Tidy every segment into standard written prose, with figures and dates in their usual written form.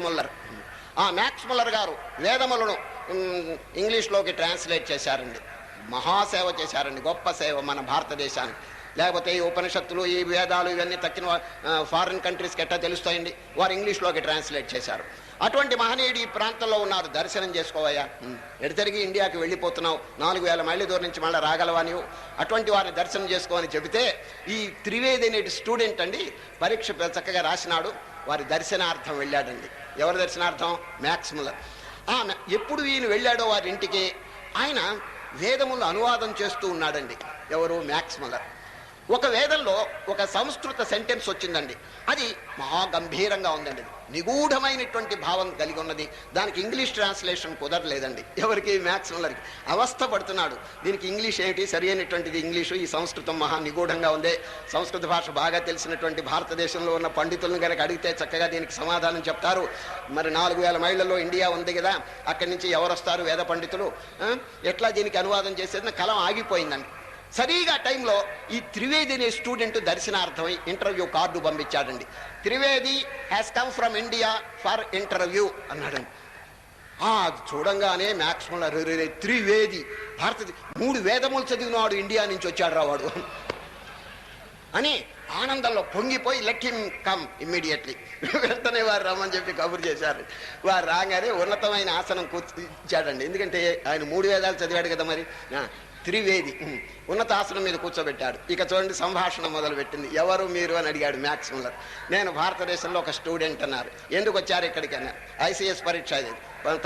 Muller. ఆ max Muller గారు వేదములను ఇంగ్లీష్లోకి translate చేశారండి. మహాసేవ చేశారండి, గొప్ప సేవ మన భారతదేశానికి. లేకపోతే ఈ ఉపనిషత్తులు, ఈ వేదాలు ఇవన్నీ తక్కిన ఫారిన్ కంట్రీస్కి ఎట్టా తెలుస్తాయండి, వారు ఇంగ్లీష్లోకి ట్రాన్స్లేట్ చేశారు. అటువంటి మహనీయుడు ఈ ప్రాంతంలో ఉన్నారు, దర్శనం చేసుకోవయ్యా. ఎడతెరిగి ఇండియాకి వెళ్ళిపోతున్నావు, 4000 మైళ్ళ దూరం నుంచి మళ్ళీ రాగలవా నీవు, అటువంటి వారిని దర్శనం చేసుకోమని చెబితే ఈ త్రివేది అనే స్టూడెంట్ అండి పరీక్ష చక్కగా రాసినాడు. వారి దర్శనార్థం వెళ్ళాడండి. ఎవరి దర్శనార్థం? Max Muller. ఎప్పుడు ఈయన వెళ్ళాడో వారి ఇంటికి, ఆయన వేదములు అనువాదం చేస్తూ ఉన్నాడండి. ఎవరు? Max Muller. ఒక వేదంలో ఒక సంస్కృత సెంటెన్స్ వచ్చిందండి, అది మహా గంభీరంగా ఉందండి, నిగూఢమైనటువంటి భావం కలిగి ఉన్నది. దానికి ఇంగ్లీష్ ట్రాన్స్లేషన్ కుదరలేదండి ఎవరికి? మ్యాక్స్ ముల్లర్కి. అవస్థ పడుతున్నాడు, దీనికి ఇంగ్లీష్ ఏమిటి, సరి అయినటువంటిది ఇంగ్లీషు, ఈ సంస్కృతం మహా నిగూఢంగా ఉంది. సంస్కృత భాష బాగా తెలిసినటువంటి భారతదేశంలో ఉన్న పండితులను కనుక అడిగితే చక్కగా దీనికి సమాధానం చెప్తారు. మరి 4000 మైళ్ళలో ఇండియా ఉంది కదా, అక్కడి నుంచి ఎవరు వస్తారు వేద పండితులు, ఎట్లా దీనికి అనువాదం చేసేది? కలం ఆగిపోయిందండి. సరిగా టైంలో ఈ త్రివేది అనే స్టూడెంట్ దర్శనార్థమై ఇంటర్వ్యూ కార్డు పంపించాడండి. Trivedi has come from India for interview అన్నాడండి. అది చూడంగానే మ్యాక్స్ ముల్లర్, త్రివేది, భారత 3 వేదములు చదివినవాడు ఇండియా నుంచి వచ్చాడు రావాడు అని ఆనందంలో పొంగిపోయి లెట్ హిమ్ కమ్ ఇమ్మీడియట్లీ, వెంటనే వారు రమ్మని చెప్పి కబురు చేశారు. వారు రాగానే ఉన్నతమైన ఆసనం కూర్చోండి, ఎందుకంటే ఆయన 3 వేదాలు చదివాడు కదా. మరి త్రివేది ఉన్నతాసనం మీద కూర్చోబెట్టాడు. ఇక చూడండి, సంభాషణ మొదలు పెట్టింది. ఎవరు మీరు అని అడిగాడు మ్యాక్స్ ముల్లర్. నేను భారతదేశంలో ఒక స్టూడెంట్ అన్నారు. ఎందుకు వచ్చారు ఇక్కడికి అన్నారు. ఐసీఎస్ పరీక్ష అది.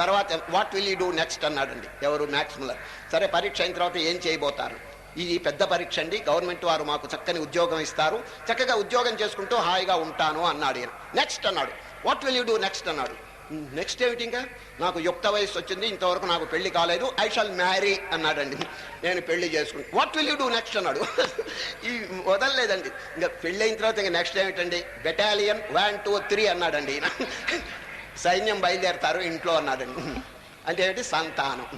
తర్వాత what will you do next అన్నాడండి ఎవరు? Max Muller. సరే, పరీక్ష అయిన తర్వాత ఏం చేయబోతారు? ఇది పెద్ద పరీక్ష అండి, గవర్నమెంట్ వారు మాకు చక్కని ఉద్యోగం ఇస్తారు, చక్కగా ఉద్యోగం చేసుకుంటూ హాయిగా ఉంటాను అన్నాడు ఈయన. నెక్స్ట్ అన్నాడు. What will you do next అన్నాడు. నెక్స్ట్ ఏమిటి, ఇంకా నాకు యుక్త వయసు వచ్చింది, ఇంతవరకు నాకు పెళ్లి కాలేదు, ఐ షాల్ మ్యారీ అన్నాడండి. నేను పెళ్లి చేసుకుంటాను. What will you do next అన్నాడు. ఈ వదలలేదండి. ఇంకా పెళ్లి అయిన తర్వాత ఇంకా నెక్స్ట్ ఏమిటండి, బెటాలియన్ 1, 2, 3 అన్నాడండి ఈయన. సైన్యం బయలుదేరతారు ఇంట్లో అన్నాడండి. అంటే ఏమిటి? సంతానం.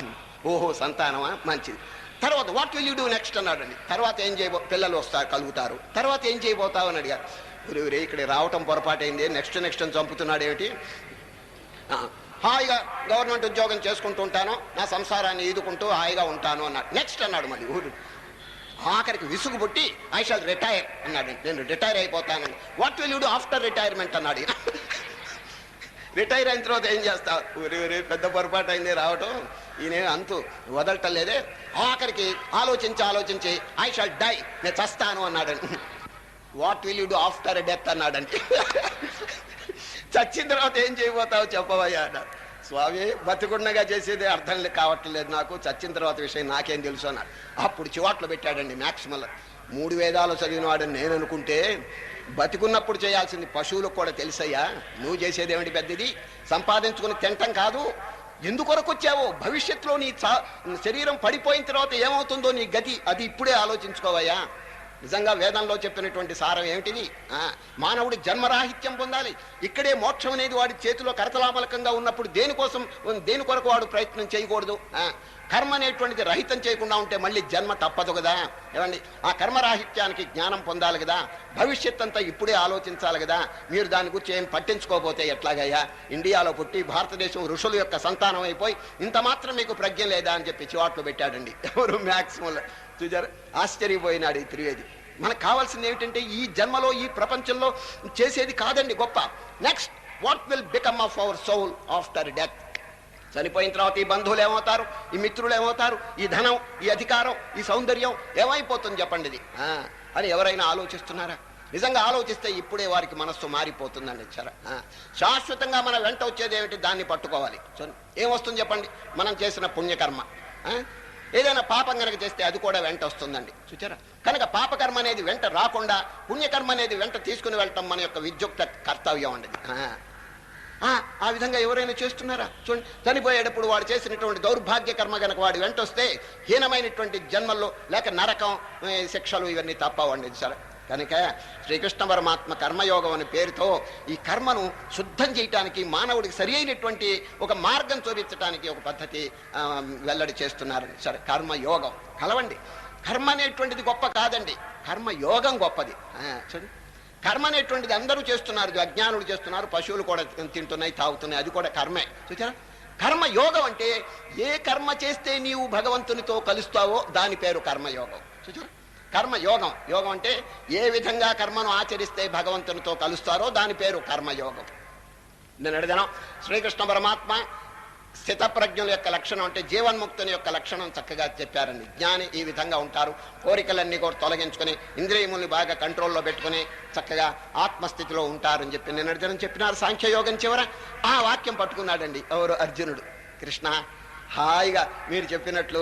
ఓహో, సంతానమా, మంచిది. తర్వాత what will you do next అన్నాడండి. తర్వాత ఏం పిల్లలు వస్తారు, కలుగుతారు, తర్వాత ఏం చేయబోతావు అని అడిగారు. ఇక్కడ రావటం పొరపాటైంది, నెక్స్ట్ అని చంపుతున్నాడు ఏమిటి, హాయిగా గవర్నమెంట్ ఉద్యోగం చేసుకుంటూ ఉంటాను, నా సంసారాన్ని ఈదుకుంటూ హాయిగా ఉంటాను అన్నాడు. నెక్స్ట్ అన్నాడు మళ్ళీ. ఆఖరికి విసుగు పుట్టి ఐ షాల్ రిటైర్ అన్నాడు. నేను రిటైర్ అయిపోతానండి. What will you do after retirement అన్నాడు. రిటైర్ అయిన తర్వాత ఏం చేస్తావు? పెద్ద పొరపాటు అయింది రావటం, ఈయన అంతు వదలటం లేదే. ఆఖరికి ఆలోచించి ఐ షాల్ డై, నేను చస్తాను అన్నాడండి. What will you do after death అన్నాడంటే. చచ్చిన తర్వాత ఏం చేయబోతావు చెప్పవయ్యా అన్నాడు. స్వామి, బతికుండగా చేసేది అర్థం కావట్లేదు నాకు, చచ్చిన తర్వాత విషయం నాకేం తెలుసు అన్నాడు. అప్పుడు చివాట్లు పెట్టాడండి మ్యాక్స్ ముల్లర్. 3 వేదాలు చదివినవాడని నేను అనుకుంటే బతికున్నప్పుడు చేయాల్సింది పశువులకు కూడా తెలుసయ్యా, నువ్వు చేసేది ఏమిటి పెద్దది, సంపాదించుకుని తింటం కాదు. ఎందుకొరకు వచ్చావో, భవిష్యత్తులో నీ శరీరం పడిపోయిన తర్వాత ఏమవుతుందో నీ గతి, అది ఇప్పుడే ఆలోచించుకోవయ్యా. నిజంగా వేదంలో చెప్పినటువంటి సారం ఏమిటిది? మానవుడి జన్మరాహిత్యం పొందాలి. ఇక్కడే మోక్షం అనేది వాడి చేతిలో కరతలామలకంగా ఉన్నప్పుడు దేని కొరకు వాడు ప్రయత్నం చేయకూడదు. కర్మ అనేటువంటిది రహితం చేయకుండా ఉంటే మళ్ళీ జన్మ తప్పదు కదా. ఏమండి, ఆ కర్మరాహిత్యానికి జ్ఞానం పొందాలి కదా, భవిష్యత్ అంతా ఇప్పుడే ఆలోచించాలి కదా. మీరు దాని గురించి ఏం పట్టించుకోకపోతే ఎట్లాగయ్యా? ఇండియాలో పుట్టి భారతదేశం ఋషుల యొక్క సంతానం అయిపోయి ఇంత మాత్రం మీకు ప్రజ్ఞ లేదా అని చెప్పి చివాట్లు పెట్టాడండి ఎవరు? Max Muller. చూసారు, ఆశ్చర్యపోయినాడు ఈ త్రివేది. మనకు కావాల్సింది ఏమిటంటే ఈ జన్మలో ఈ ప్రపంచంలో చేసేది కాదండి గొప్ప. Next what will become of our soul after death. చనిపోయిన తర్వాత ఈ బంధువులు ఏమవుతారు, ఈ మిత్రులు ఏమవుతారు, ఈ ధనం, ఈ అధికారం, ఈ సౌందర్యం ఏమైపోతుంది చెప్పండి ఇది అని ఎవరైనా ఆలోచిస్తున్నారా? నిజంగా ఆలోచిస్తే ఇప్పుడే వారికి మనస్సు మారిపోతుందండి. సరే, శాశ్వతంగా మన వెంట వచ్చేది ఏమిటి, దాన్ని పట్టుకోవాలి. ఏమొస్తుంది చెప్పండి? మనం చేసిన పుణ్యకర్మ. ఏదైనా పాపం కనుక చేస్తే అది కూడా వెంట వస్తుందండి. చూచారా? కనుక పాపకర్మ అనేది వెంట రాకుండా పుణ్యకర్మ అనేది వెంట తీసుకుని వెళ్ళటం మన యొక్క విద్యుక్త కర్తవ్యం అండి. ఆ విధంగా ఎవరైనా చేస్తున్నారా? చూడండి, చనిపోయేటప్పుడు వాడు చేసినటువంటి దౌర్భాగ్య కర్మ కనుక వాడి వెంట వస్తే హీనమైనటువంటి జన్మల్లో లేక నరకం, శిక్షలు ఇవన్నీ తప్పవండి. సరే, కనుక శ్రీకృష్ణ పరమాత్మ కర్మయోగం అనే పేరుతో ఈ కర్మను శుద్ధం చేయటానికి, మానవుడికి సరి అయినటువంటి ఒక మార్గం చూపించడానికి ఒక పద్ధతి వెల్లడి చేస్తున్నారండి. సరే, కర్మయోగం కలవండి. కర్మ అనేటువంటిది గొప్ప కాదండి, కర్మయోగం గొప్పది. చూడండి, కర్మ అనేటువంటిది అందరూ చేస్తున్నారు, అజ్ఞానులు చేస్తున్నారు, పశువులు కూడా తింటున్నాయి, తాగుతున్నాయి, అది కూడా కర్మే. చూచారా? కర్మ యోగం అంటే ఏ కర్మ చేస్తే నీవు భగవంతునితో కలుస్తావో దాని పేరు కర్మయోగం. చూచారా? కర్మయోగం, యోగం అంటే ఏ విధంగా కర్మను ఆచరిస్తే భగవంతునితో కలుస్తారో దాని పేరు కర్మయోగం. నేను అడిగాను, శ్రీకృష్ణ పరమాత్మ స్థితప్రజ్ఞుల యొక్క లక్షణం అంటే జీవన్ముక్తుని యొక్క లక్షణం చక్కగా చెప్పారండి. జ్ఞాని ఈ విధంగా ఉంటారు, కోరికలన్నీ కూడా తొలగించుకొని ఇంద్రియముల్ని బాగా కంట్రోల్లో పెట్టుకుని చక్కగా ఆత్మస్థితిలో ఉంటారని చెప్పి నేను అర్జునం చెప్పినారు. సాంఖ్యయోగం చివర ఆ వాక్యం పట్టుకున్నాడండి ఎవరు? అర్జునుడు. కృష్ణ, హాయిగా మీరు చెప్పినట్లు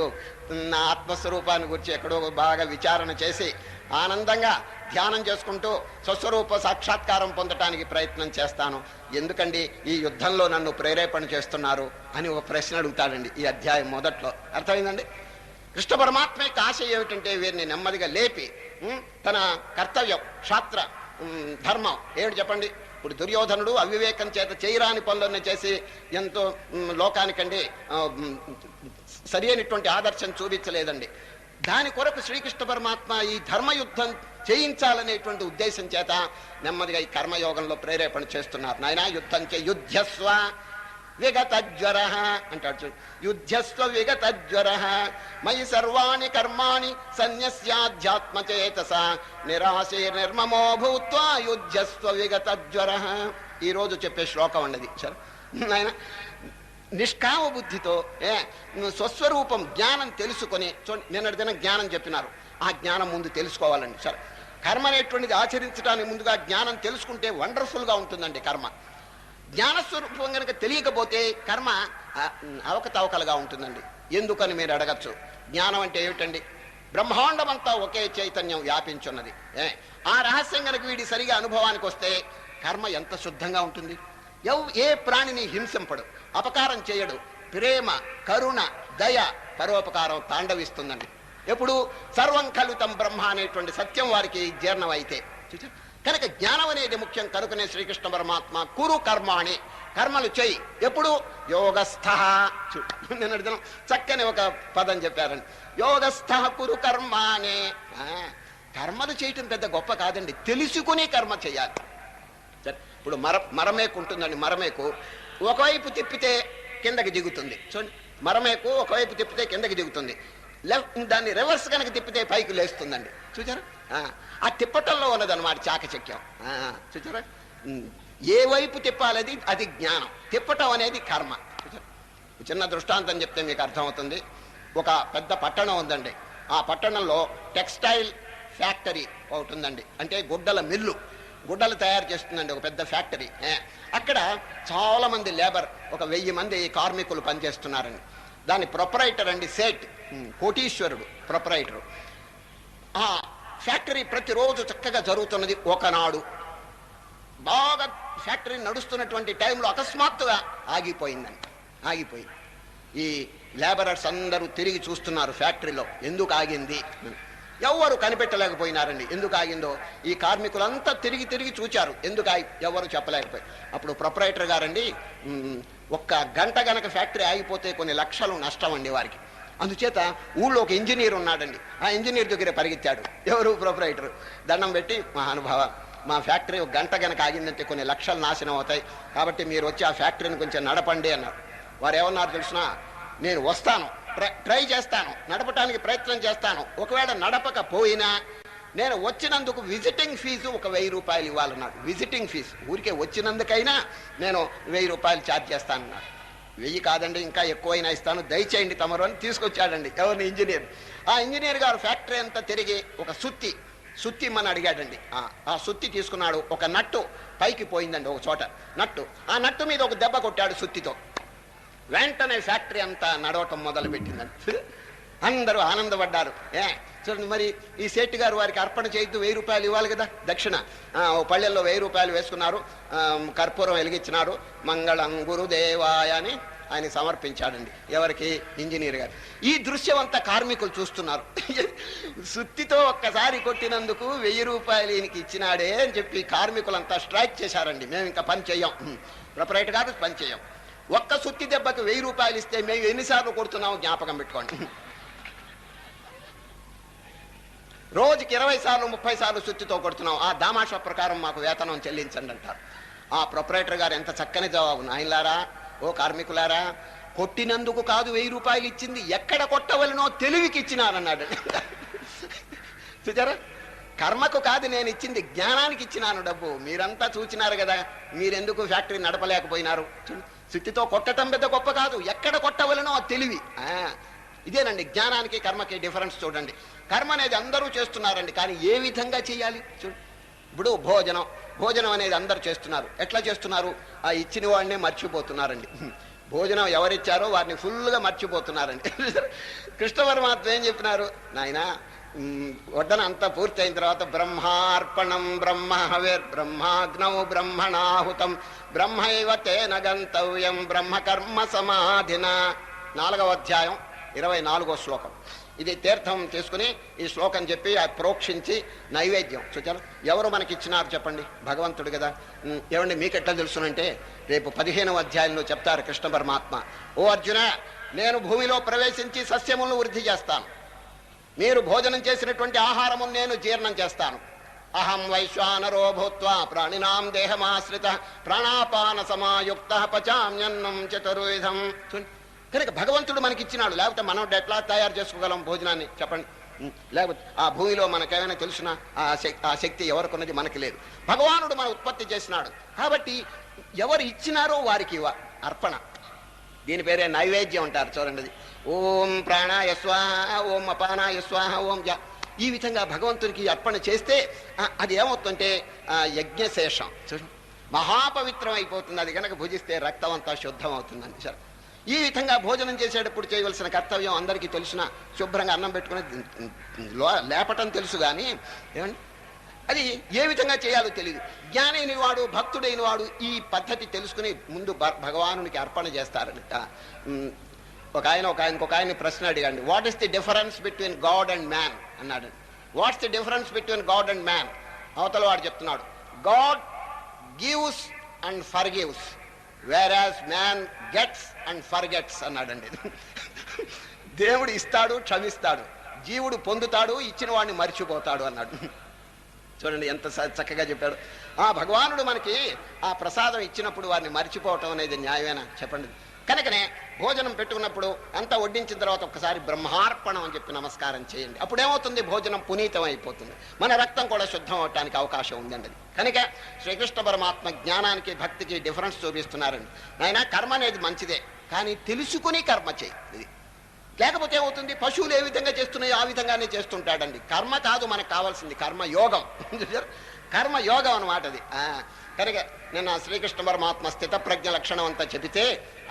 నా ఆత్మస్వరూపాన్ని గురించి ఎక్కడో బాగా విచారణ చేసి ఆనందంగా ధ్యానం చేసుకుంటూ స్వస్వరూప సాక్షాత్కారం పొందటానికి ప్రయత్నం చేస్తాను. ఎందుకండి ఈ యుద్ధంలో నన్ను ప్రేరేపణ చేస్తున్నారు అని ఒక ప్రశ్న అడుగుతాడండి ఈ అధ్యాయం మొదట్లో. అర్థమైందండి? కృష్ణ పరమాత్మ యొక్క ఆశ ఏమిటంటే వీరిని నెమ్మదిగా లేపి తన కర్తవ్యం, క్షాత్ర ధర్మం ఏమిటి చెప్పండి. ఇప్పుడు దుర్యోధనుడు అవివేకం చేత చేయరాని పనులన్నీ చేసి ఎంతో లోకానికండి సరి అయినటువంటి ఆదర్శం చూపించలేదండి. దాని కొరకు శ్రీకృష్ణ పరమాత్మ ఈ ధర్మయుద్ధం చేయించాలనేటువంటి ఉద్దేశం చేత నెమ్మదిగా ఈ కర్మయోగంలో ప్రేరేపణ చేస్తున్నారు. నాయనా యుద్ధం చే, యుద్ధస్వ విగతజ్వర అంటాడు. యుద్ధస్వ విగతజ్వర మయి సర్వాణి కర్మాణి సన్యస్యాధ్యాత్మచేతస నిరాశే నిర్మమో భూత్వా యుద్ధస్వ విగతజ్వర. ఈ రోజు చెప్పే శ్లోకం అన్నది. సరే నాయన, నిష్కామ బుద్ధితో స్వస్వరూపం జ్ఞానం తెలుసుకొని, నిన్నటి దినం జ్ఞానం చెప్పినారు, ఆ జ్ఞానం ముందు తెలుసుకోవాలండి. సరే, కర్మ అనేటువంటిది ఆచరించడానికి ముందుగా జ్ఞానం తెలుసుకుంటే వండర్ఫుల్గా ఉంటుందండి కర్మ. జ్ఞానస్వరూపం కనుక తెలియకపోతే కర్మ అవకతవకలుగా ఉంటుందండి. ఎందుకని మీరు అడగచ్చు. జ్ఞానం అంటే ఏమిటండి? బ్రహ్మాండమంతా ఒకే చైతన్యం వ్యాపించున్నది. ఆ రహస్యం కనుక వీడి సరిగా అనుభవానికి వస్తే కర్మ ఎంత శుద్ధంగా ఉంటుంది. ఏ ప్రాణిని హింసింపడు, అపకారం చేయడు, ప్రేమ, కరుణ, దయ, పరోపకారం తాండవిస్తుందండి. ఎప్పుడు సర్వం కలుతం బ్రహ్మ అనేటువంటి సత్యం వారికి జీర్ణం అయితే. కనుక జ్ఞానం అనేది ముఖ్యం. కనుకనే శ్రీకృష్ణ పరమాత్మ కురు కర్మాణి, కర్మలు చెయ్యి. ఎప్పుడు? యోగస్థ. నిన్న చక్కని ఒక పదం చెప్పారండి, యోగస్థ కురు కర్మాణి. కర్మలు చేయటం పెద్ద గొప్ప కాదండి, తెలుసుకుని కర్మ చేయాలి. ఇప్పుడు మరమేకు ఉంటుందండి. మరమేకు ఒకవైపు తిప్పితే కిందకి దిగుతుంది. చూడండి, మరమేకు ఒకవైపు తిప్పితే కిందకి దిగుతుంది, దాన్ని రివర్స్ కనుక తిప్పితే పైకి లేస్తుందండి. చూచారా? ఆ తిప్పటంలో ఉన్నదన్నమాట చాకచక్యం. చూచారా? ఏ వైపు తిప్పాలది అది జ్ఞానం, తిప్పటం అనేది కర్మ. చిన్న దృష్టాంతం చెప్తే మీకు అర్థమవుతుంది. ఒక పెద్ద పట్టణం ఉందండి. ఆ పట్టణంలో టెక్స్టైల్ ఫ్యాక్టరీ ఒకటి ఉందండి. అంటే గుడ్డల మిల్లు, గుడ్డలు తయారు చేస్తుందండి ఒక పెద్ద ఫ్యాక్టరీ. అక్కడ చాలా మంది లేబర్, ఒక 1000 మంది కార్మికులు పనిచేస్తున్నారండి. దాని ప్రొపరైటర్ అండి సేట్, కోటీశ్వరుడు ప్రొపరైటరు. ఆ ఫ్యాక్టరీ ప్రతిరోజు చక్కగా జరుగుతున్నది. ఒకనాడు బాగా ఫ్యాక్టరీ నడుస్తున్నటువంటి టైంలో అకస్మాత్తుగా ఆగిపోయిందండి. ఆగిపోయింది. ఈ లేబరర్స్ అందరూ తిరిగి చూస్తున్నారు ఫ్యాక్టరీలో ఎందుకు ఆగింది. ఎవరు కనిపెట్టలేకపోయినారండి ఎందుకు ఆగిందో. ఈ కార్మికులంతా తిరిగి తిరిగి చూచారు, ఎందుకు ఎవరు చెప్పలేకపోయారు. అప్పుడు ప్రొపరైటర్ గారండి, ఒక్క గంట గనక ఫ్యాక్టరీ ఆగిపోతే కొన్ని లక్షలు నష్టం అండి వారికి. అందుచేత ఊళ్ళో ఒక ఇంజనీర్ ఉన్నాడండి. ఆ ఇంజనీర్ దగ్గర పరిగెత్తాడు. ఎవరు? ప్రొపరైటర్. దండం పెట్టి, మహానుభావ, మా ఫ్యాక్టరీ ఒక గంట గనక ఆగిందంటే కొన్ని లక్షలు నాశనం అవుతాయి, కాబట్టి మీరు వచ్చి ఆ ఫ్యాక్టరీని కొంచెం నడపండి అన్నారు. వారు ఏమన్నారు తెలిసినా, నేను వస్తాను, ట్రై చేస్తాను, నడపడానికి ప్రయత్నం చేస్తాను. ఒకవేళ నడపకపోయినా నేను వచ్చినందుకు విజిటింగ్ ఫీజు ఒక 1000 రూపాయలు ఇవ్వాలన్నాడు. విజిటింగ్ ఫీజు, ఊరికే వచ్చినందుకైనా నేను 1000 రూపాయలు ఛార్జ్ చేస్తానన్నాడు. 1000 కాదండి, ఇంకా ఎక్కువైనా ఇస్తాను, దయచేయండి తమరు అని తీసుకొచ్చాడండి. ఎవరిని? ఇంజనీర్. ఆ ఇంజనీర్ గారు ఫ్యాక్టరీ అంతా తిరిగి ఒక సుత్తి ఇమ్మని అడిగాడండి. ఆ సుత్తి తీసుకున్నాడు. ఒక నట్టు పైకి పోయిందండి ఒక చోట, నట్టు. ఆ నట్టు మీద ఒక దెబ్బ కొట్టాడు సుత్తితో. వెంటనే ఫ్యాక్టరీ అంతా నడవటం మొదలు పెట్టిందండి. అందరూ ఆనందపడ్డారు. చూడండి, మరి ఈ సేటు గారు వారికి అర్పణ చేయొద్దు, 1000 రూపాయలు ఇవ్వాలి కదా దక్షిణ. ఓ పళ్ళెల్లో 1000 రూపాయలు వేసుకున్నారు, కర్పూరం వెలిగించినారు. మంగళం గురుదేవాయ అని ఆయన సమర్పించాడండి. ఎవరికి? ఇంజనీర్ గారు. ఈ దృశ్యం అంతా కార్మికులు చూస్తున్నారు. సుత్తితో ఒక్కసారి కొట్టినందుకు 1000 రూపాయలు ఈయనకి ఇచ్చినాడే అని చెప్పి కార్మికులంతా స్ట్రైక్ చేశారండి. మేము ఇంకా పని చెయ్యం, ప్రొపరైటర్ గారు పని చెయ్యం. ఒక్క సుత్తి దెబ్బకి 1000 రూపాయలు ఇస్తే మేము ఎన్నిసార్లు కొడుతున్నామో జ్ఞాపకం పెట్టుకోండి. రోజుకి 20 సార్లు 30 సార్లు సుత్తితో కొడుతున్నాం, ఆ దామాషా ప్రకారం మాకు వేతనం చెల్లించండి అంటారు. ఆ ప్రొపరేటర్ గారు ఎంత చక్కని జవాబు, నాయనలారా, ఓ కార్మికులారా, కొట్టినందుకు కాదు 1000 రూపాయలు ఇచ్చింది, ఎక్కడ కొట్టవలనో తెలివికి ఇచ్చినానన్నాడు. చూచారా, కర్మకు కాదు నేను ఇచ్చింది, జ్ఞానానికి ఇచ్చినాను డబ్బు. మీరంతా చూచినారు కదా, మీరెందుకు ఫ్యాక్టరీ నడపలేకపోయినారు? సుత్తితో కొట్టడం పెద్ద గొప్ప కాదు, ఎక్కడ కొట్టవలనో తెలివి. ఇదేనండి జ్ఞానానికి కర్మకి డిఫరెన్స్. చూడండి, కర్మ అనేది అందరూ చేస్తున్నారండి, కానీ ఏ విధంగా చేయాలి? ఇప్పుడు భోజనం అనేది అందరూ చేస్తున్నారు. ఎట్లా చేస్తున్నారు? ఆ ఇచ్చిన వాడినే మర్చిపోతున్నారండి. భోజనం ఎవరిచ్చారో వారిని ఫుల్గా మర్చిపోతున్నారండి. కృష్ణ పరమాత్మ ఏం చెప్పినారు? నాయనా, వడ్డన అంతా పూర్తి అయిన తర్వాత బ్రహ్మార్పణం బ్రహ్మ హవేర్ బ్రహ్మాగ్నౌ బ్రహ్మణాహుతం బ్రహ్మైవ తేన గంతవ్యం బ్రహ్మకర్మ సమాధిన. 4వ అధ్యాయం 24వ శ్లోకం. ఇది తీర్థం తీసుకుని ఈ శ్లోకం చెప్పి ప్రోక్షించి నైవేద్యం. చూచారు, ఎవరు మనకి ఇచ్చినారు చెప్పండి? భగవంతుడు కదా. ఏమండి మీకెట్లా తెలుసునంటే, రేపు 15వ అధ్యాయంలో చెప్తారు కృష్ణ పరమాత్మ, ఓ అర్జున, నేను భూమిలో ప్రవేశించి సస్యములను వృద్ధి చేస్తాను, మీరు భోజనం చేసినటువంటి ఆహారము నేను జీర్ణం చేస్తాను. అహం వైశ్వానరో భూత్వా ప్రాణినాం దేహమాశ్రిత ప్రాణాపాన సమాయుక్త పచామ్యన్నం చతుర్విధం. కనుక భగవంతుడు మనకి ఇచ్చినాడు, లేకపోతే మనం ఎట్లా తయారు చేసుకోగలం భోజనాన్ని చెప్పండి? లేకపోతే ఆ భూమిలో మనకేమైనా తెలుసునా? ఆ శక్తి ఎవరికొన్నది మనకి లేదు. భగవానుడు మన ఉత్పత్తి చేసినాడు కాబట్టి ఎవరు ఇచ్చినారో వారికి అర్పణ. దీని పేరే నైవేద్యం అంటారు. చూడండి, ఓం ప్రాణాయ స్వాహ, ఓం అపానాయ స్వాహ, ఓం ఈ విధంగా భగవంతునికి అర్పణ చేస్తే అది ఏమవుతుందంటే యజ్ఞశేషం. చూడండి, మహాపవిత్రం అయిపోతుంది. అది కనుక భుజిస్తే రక్తం అంతా శుద్ధం అవుతుందండి. సరే, ఈ విధంగా భోజనం చేసేటప్పుడు చేయవలసిన కర్తవ్యం అందరికీ తెలుసునా? శుభ్రంగా అన్నం పెట్టుకుని లేపటం తెలుసు, కానీ ఏమండి అది ఏ విధంగా చేయాలో తెలియదు. జ్ఞానైన వాడు, భక్తుడైన వాడు ఈ పద్ధతి తెలుసుకుని ముందు భగవానునికి అర్పణ చేస్తారట. ఇంకొక ఆయన ప్రశ్న అడిగండి, what is the difference between God and man అన్నాడు. What's the difference between God and man? అవతల వాడు చెప్తున్నాడు, God gives and forgives, whereas man gets and forgets అన్నాడండి. దేవుడు ఇస్తాడు, క్షమిస్తాడు, జీవుడు పొందుతాడు, ఇచ్చిన వాడిని మర్చిపోతాడు అన్నాడు. చూడండి ఎంత చక్కగా చెప్పాడు. భగవానుడు మనకి ఆ ప్రసాదం ఇచ్చినప్పుడు వారిని మర్చిపోవటం అనేది న్యాయమేనా చెప్పండి? కనుకనే భోజనం పెట్టుకున్నప్పుడు అంతా వడ్డించిన తర్వాత ఒక్కసారి బ్రహ్మార్పణం అని చెప్పి నమస్కారం చేయండి. అప్పుడేమవుతుంది? భోజనం పునీతం అయిపోతుంది, మన రక్తం కూడా శుద్ధం అవటానికి అవకాశం ఉందండి. కనుక శ్రీకృష్ణ పరమాత్మ జ్ఞానానికి భక్తికి డిఫరెన్స్ చూపిస్తున్నారండి. నాయన, కర్మ అనేది మంచిదే, కానీ తెలుసుకుని కర్మ చేయి. ఇది లేకపోతే ఏమవుతుంది? పశువులు ఏ విధంగా చేస్తున్నాయో ఆ విధంగానే చేస్తుంటాడండి. కర్మ కాదు మనకు కావాల్సింది, కర్మయోగం. కర్మయోగం అన్నమాట అది. కనుక నిన్న శ్రీకృష్ణ పరమాత్మ స్థిత ప్రజ్ఞ లక్షణం అంతా చెబితే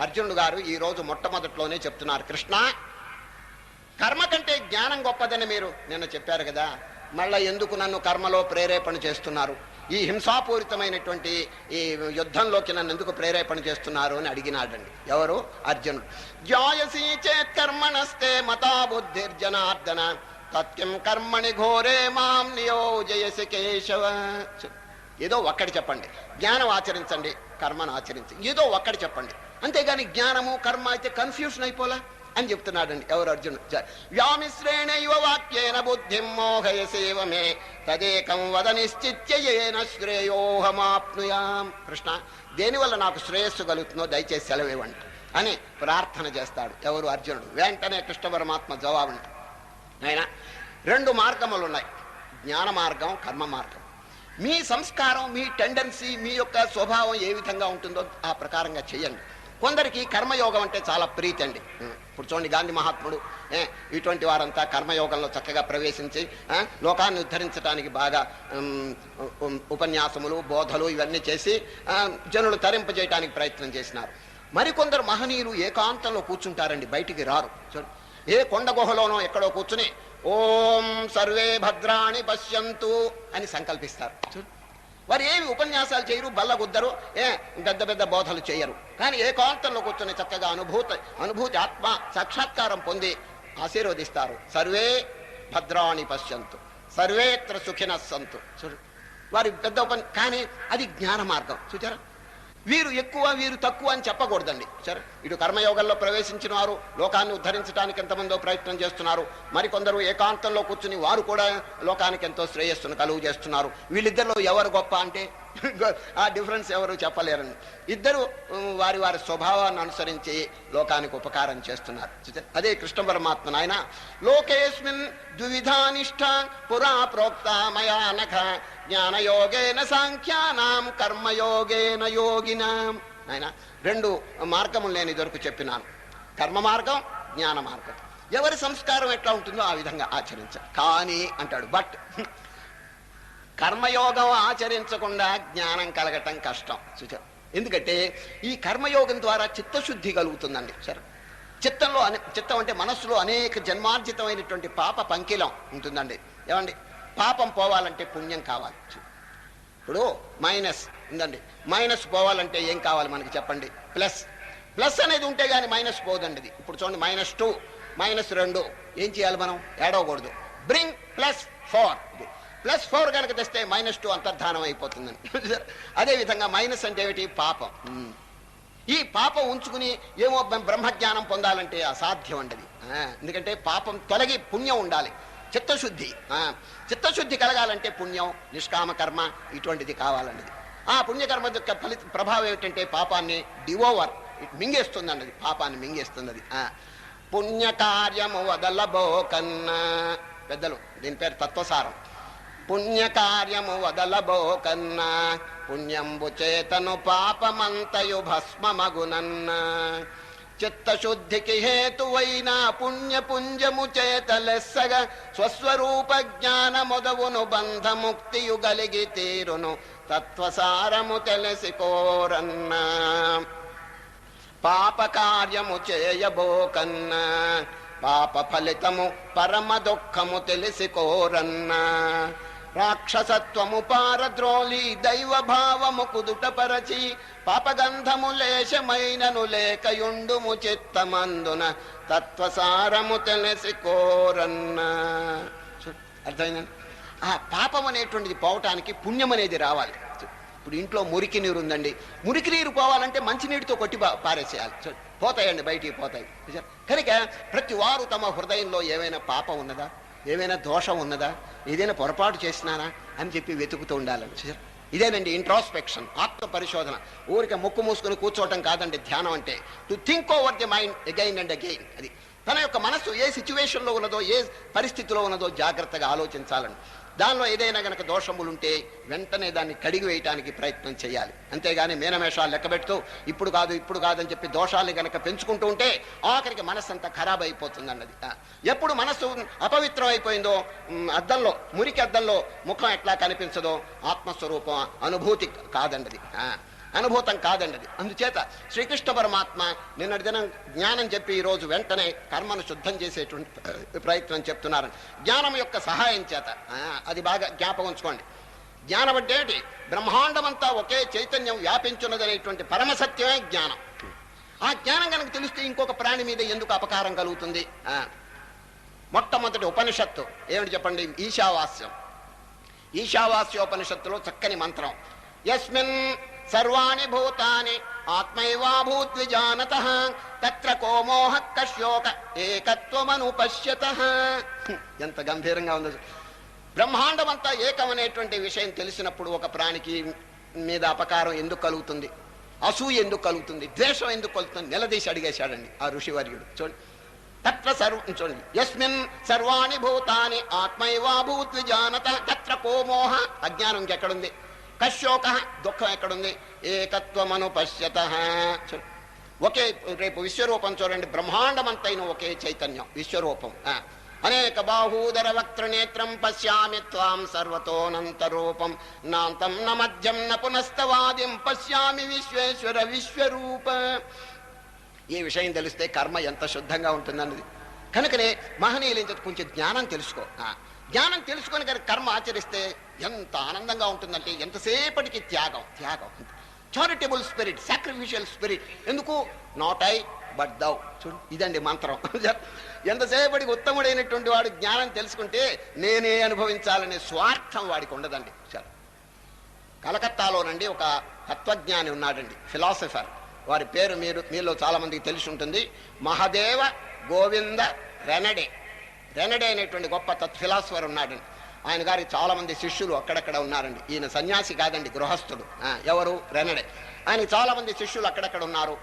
అర్జునుడు గారు ఈ రోజు మొట్టమొదట్లోనే చెప్తున్నారు, కృష్ణ, కర్మ కంటే జ్ఞానం గొప్పదని మీరు నిన్న చెప్పారు కదా, మళ్ళా ఎందుకు నన్ను కర్మలో ప్రేరేపణ చేస్తున్నారు? ఈ హింసాపూరితమైనటువంటి ఈ యుద్ధంలోకి నన్ను ఎందుకు ప్రేరేపణ చేస్తున్నారు అని అడిగినాడండి. ఎవరు? అర్జునుడు. జాయసీ చేత్ కర్మణస్తే మతా బుద్ధిర్జనార్దన తత్యం కర్మణి ఘోరే మాం నియోజయసి కేశవ. ఏదో ఒక్కటి చెప్పండి, జ్ఞానం ఆచరించండి, కర్మను ఆచరించండి, ఏదో ఒక్కటి చెప్పండి. అంతేగాని జ్ఞానము కర్మ అయితే కన్ఫ్యూషన్ అయిపోలా అని చెప్తున్నాడండి. ఎవరు? అర్జునుడు. వ్యామిశ్రేణైవ వాక్యేన బుద్ధిం మోహయసేవ మే తదేకం వద నిశ్చిత్యేన శ్రేయోహమాప్నుయాం. కృష్ణ, దేనివల్ల నాకు శ్రేయస్సు కలుగుతుందో దయచేసి సెలవివ్వండి అని ప్రార్థన చేస్తాడు. ఎవరు? అర్జునుడు. వెంటనే కృష్ణ పరమాత్మ జవాబు, ఆయన 2 మార్గములు ఉన్నాయి, జ్ఞాన మార్గం, కర్మ మార్గం. మీ సంస్కారం, మీ టెండెన్సీ, మీ యొక్క స్వభావం ఏ విధంగా ఉంటుందో ఆ ప్రకారంగా చేయండి. కొందరికి కర్మయోగం అంటే చాలా ప్రీతి అండి. ఇప్పుడు చూడండి, గాంధీ మహాత్ముడు ఇటువంటి వారంతా కర్మయోగంలో చక్కగా ప్రవేశించి లోకాన్ని ఉద్ధరించడానికి బాగా ఉపన్యాసములు, బోధలు ఇవన్నీ చేసి జనులు తరింపజేయడానికి ప్రయత్నం చేసినారు. మరికొందరు మహనీయులు ఏకాంతంలో కూర్చుంటారండి, బయటికి రారు. చూడండి, ఏ కొండ గుహలోనో ఎక్కడో కూర్చుని ఓం సర్వే భద్రాణి పశ్యంతు అని సంకల్పిస్తారు. వారు ఏమి ఉపన్యాసాలు చేయరు, బల్లగుద్దరు, పెద్ద పెద్ద బోధలు చేయరు, కానీ ఏకాంతంలో కూర్చొని చక్కగా అనుభూతి ఆత్మ సాక్షాత్కారం పొంది ఆశీర్వదిస్తారు. సర్వే భద్రాణి పశ్యంతు సర్వేత్ర సుఖినః సంతు. చూడు, వారి పెద్ద కానీ అది జ్ఞాన మార్గం. చూచారా, వీరు ఎక్కువ వీరు తక్కువ అని చెప్పకూడదండి. సరే, ఇటు కర్మయోగంలో ప్రవేశించిన వారు లోకాన్ని ఉద్ధరించడానికి ఎంతమందో ప్రయత్నం చేస్తున్నారు. మరికొందరు ఏకాంతంలో కూర్చుని వారు కూడా లోకానికి ఎంతో శ్రేయస్సును కలుగు చేస్తున్నారు. వీళ్ళిద్దరిలో ఎవరు గొప్ప అంటే ఆ డిఫరెన్స్ ఎవరు చెప్పలేరండి. ఇద్దరు వారి వారి స్వభావాన్ని అనుసరించి లోకానికి ఉపకారం చేస్తున్నారు. అదే కృష్ణ పరమాత్మ నాయన లోకేస్మిన్ ద్విధానిష్ట పురా ప్రోక్త మయా నఖ జ్ఞానయోగేన సాంఖ్యానాం కర్మయోగేన యోగినాం. ఆయన 2 మార్గములు నేను ఇదివరకు చెప్పినాను, కర్మ మార్గం, జ్ఞాన మార్గం. ఎవరి సంస్కారం ఎట్లా ఉంటుందో ఆ విధంగా ఆచరించాలి. కానీ అంటాడు, బట్ కర్మయోగం ఆచరించకుండా జ్ఞానం కలగటం కష్టం. ఎందుకంటే ఈ కర్మయోగం ద్వారా చిత్తశుద్ధి కలుగుతుందండి. సరే, చిత్తం అంటే మనస్సులో అనేక జన్మార్జితమైనటువంటి పాప పంకిలం ఉంటుందండి. ఏమండి, పాపం పోవాలంటే పుణ్యం కావాలి. ఇప్పుడు మైనస్ ఉందండి, మైనస్ పోవాలంటే ఏం కావాలి మనకి చెప్పండి? ప్లస్ అనేది ఉంటే గానీ మైనస్ పోదండి. ఇప్పుడు చూడండి, -2 -2 ఏం చేయాలి మనం? ఏడవకూడదు. బ్రింగ్ +4, +4 కనుక తెస్తే -2 అంతర్ధానం అయిపోతుందండి. అదేవిధంగా మైనస్ అంటే ఏమిటి? పాపం. ఈ పాపం ఉంచుకుని ఏమో బ్రహ్మజ్ఞానం పొందాలంటే అసాధ్యం అండి. ఎందుకంటే పాపం తొలగి పుణ్యం ఉండాలి, చిత్తశుద్ధి కలగాలంటే పుణ్యం, నిష్కామ కర్మ ఇటువంటిది కావాలండి. ఆ పుణ్యకర్మ యొక్క ప్రభావం ఏమిటంటే పాపాన్ని మింగేస్తుందండి. పాపాన్ని మింగేస్తున్నది. పుణ్యకార్యము వదలబోకన్నా, పెద్దలు దీని పేరు తత్వసారం. పుణ్యకార్యము వదలబోకన్నా పుణ్యంబు చేతను పాపమంతయు భస్మమగునన్న. చిత్తశుద్ధికి హేతువైన పుణ్యపుంజము చేతలెస్సగా స్వస్వరూప జ్ఞాన మొదవును బంధముక్తియు గలిగి తీరును తత్వసారము తెలిసి కోరన్నా. పాప కార్యము చేయబోకన్నా పాప ఫలితము పరమ దుఃఖము తెలిసి కోరన్నా. రాక్షసత్వము పారద్రోలి దైవ భావము కుదుటపరచి పాపగంధము లేశమైనను లేకయుండుము చిత్తమందున తత్వసారము తెలిసి కోరన్నా. అర్థమైందండి? ఆ పాపం అనేటువంటిది పోవటానికి పుణ్యం అనేది రావాలి. ఇప్పుడు ఇంట్లో మురికి నీరు ఉందండి, మురికి నీరు పోవాలంటే మంచినీటితో కొట్టి పారేసేయాలి. పోతాయండి, బయటికి పోతాయి. కనుక ప్రతి వారు తమ హృదయంలో ఏమైనా పాపం ఉన్నదా, ఏమైనా దోషం ఉన్నదా, ఏదైనా పొరపాటు చేసినానా అని చెప్పి వెతుకుతూ ఉండాలని. ఇదేనండి ఇంట్రాస్పెక్షన్, ఆత్మ పరిశోధన. ఊరికే ముక్కు మూసుకుని కూర్చోవటం కాదండి ధ్యానం అంటే. To think over the mind again and again. అది తన యొక్క మనస్సు ఏ సిచ్యువేషన్లో ఉన్నదో, ఏ పరిస్థితిలో ఉన్నదో జాగ్రత్తగా ఆలోచించాలని. దానిలో ఏదైనా గనక దోషములుంటే వెంటనే దాన్ని కడిగి వేయటానికి ప్రయత్నం చేయాలి. అంతేగాని మేనమేషాలు లెక్కబెడుతూ ఇప్పుడు కాదు అని చెప్పి దోషాలని గనక పెంచుకుంటూ ఉంటే ఆఖరికి మనస్సు అంతా ఖరాబ్ అయిపోతుంది అన్నది. ఎప్పుడు మనస్సు అపవిత్రం అయిపోయిందో, అద్దంలో మురికి అద్దంలో ముఖం ఎట్లా కనిపించదో ఆత్మస్వరూపం అనుభూతి కాదండి, అనుభూతం కాదండి. అందుచేత శ్రీకృష్ణ పరమాత్మ నిన్నటి దినం జ్ఞానం చెప్పి ఈరోజు వెంటనే కర్మను శుద్ధం చేసేటువంటి ప్రయత్నం చెప్తున్నారు. జ్ఞానం యొక్క సహాయం చేత అది బాగా జ్ఞాపకం ఉంచుకోండి. జ్ఞానం అంటే ఏంటి? బ్రహ్మాండమంతా ఒకే చైతన్యం వ్యాపించున్నదనేటువంటి పరమసత్యమే జ్ఞానం. ఆ జ్ఞానం కనుక తెలిస్తే ఇంకొక ప్రాణి మీద ఎందుకు అపకారం కలుగుతుంది? మొట్టమొదటి ఉపనిషత్తు ఏమిటి చెప్పండి? ఈశావాస్యం. ఈశావాస్యోపనిషత్తులో చక్కని మంత్రం, యస్మిన్ సర్వాణి భూతాని ఆత్మైవాభూద్విజానతః తత్ర కో మోహః కశ్యోక ఏకత్వమనుపశ్యతః. ఎంత గంభీరంగా ఉందో! బ్రహ్మాండమంతా ఏకమనేటువంటి విషయం తెలిసినప్పుడు ఒక ప్రాణికి మీద అపకారం ఎందుకు కలుగుతుంది? అసూయ ఎందుకు కలుగుతుంది? ద్వేషం ఎందుకు కలుగుతుంది? నిలదీసి అడిగేశాడండి ఆ ఋషివర్యుడు. చూడండి, తత్ర చూడండి, యస్మిన్ సర్వాణి భూతాని ఆత్మైవాభూద్విజానతః తత్ర కో మోహః, అజ్ఞానం ఇంకెక్కడుంది? కశ్యోక, దుఃఖం ఎక్కడుంది? ఏకత్వమను పశ్యతః. ఒకే, రేపు విశ్వరూపం చూడండి, బ్రహ్మాండమంతైన ఒకే చైతన్యం విశ్వరూపం. అనేక బాహూదర వక్త్రనేత్రం పశ్యామి త్వాం సర్వతోనంతరూపం నాంతం న మధ్యం న పునస్తవాదిం పశ్యామి విశ్వేశ్వర విశ్వరూప. ఈ విషయం తెలిస్తే కర్మ ఎంత శుద్ధంగా ఉంటుందన్నది. కనుకనే మహనీయులు కొంచెం జ్ఞానం తెలుసుకో. జ్ఞానం తెలుసుకొని కర్మ ఆచరిస్తే ఎంత ఆనందంగా ఉంటుందంటే ఎంతసేపటికి త్యాగం. Charitable spirit, sacrificial spirit. ఎందుకు? Not I but thou. చూడు, ఇదండి మంత్రం. ఎంతసేపటికి ఉత్తముడైనటువంటి వాడు జ్ఞానం తెలుసుకుంటే నేనే అనుభవించాలనే స్వార్థం వాడికి ఉండదండి. కలకత్తాలోనండి ఒక తత్వజ్ఞాని ఉన్నాడండి, ఫిలాసఫర్. వారి పేరు మీలో చాలా మందికి తెలిసి ఉంటుంది. మహదేవ గోవింద రెనడే. రెనడే అనేటువంటి గొప్ప ఫిలాసఫర్ ఉన్నాడండి. ఆయన గారికి చాలా మంది శిష్యులు అక్కడక్కడ ఉన్నారండి. ఈయన సన్యాసి కాదండి, గృహస్థుడు. ఎవరు? రెనడే. ఆయనకి చాలా మంది శిష్యులు అక్కడక్కడ ఉన్నారు.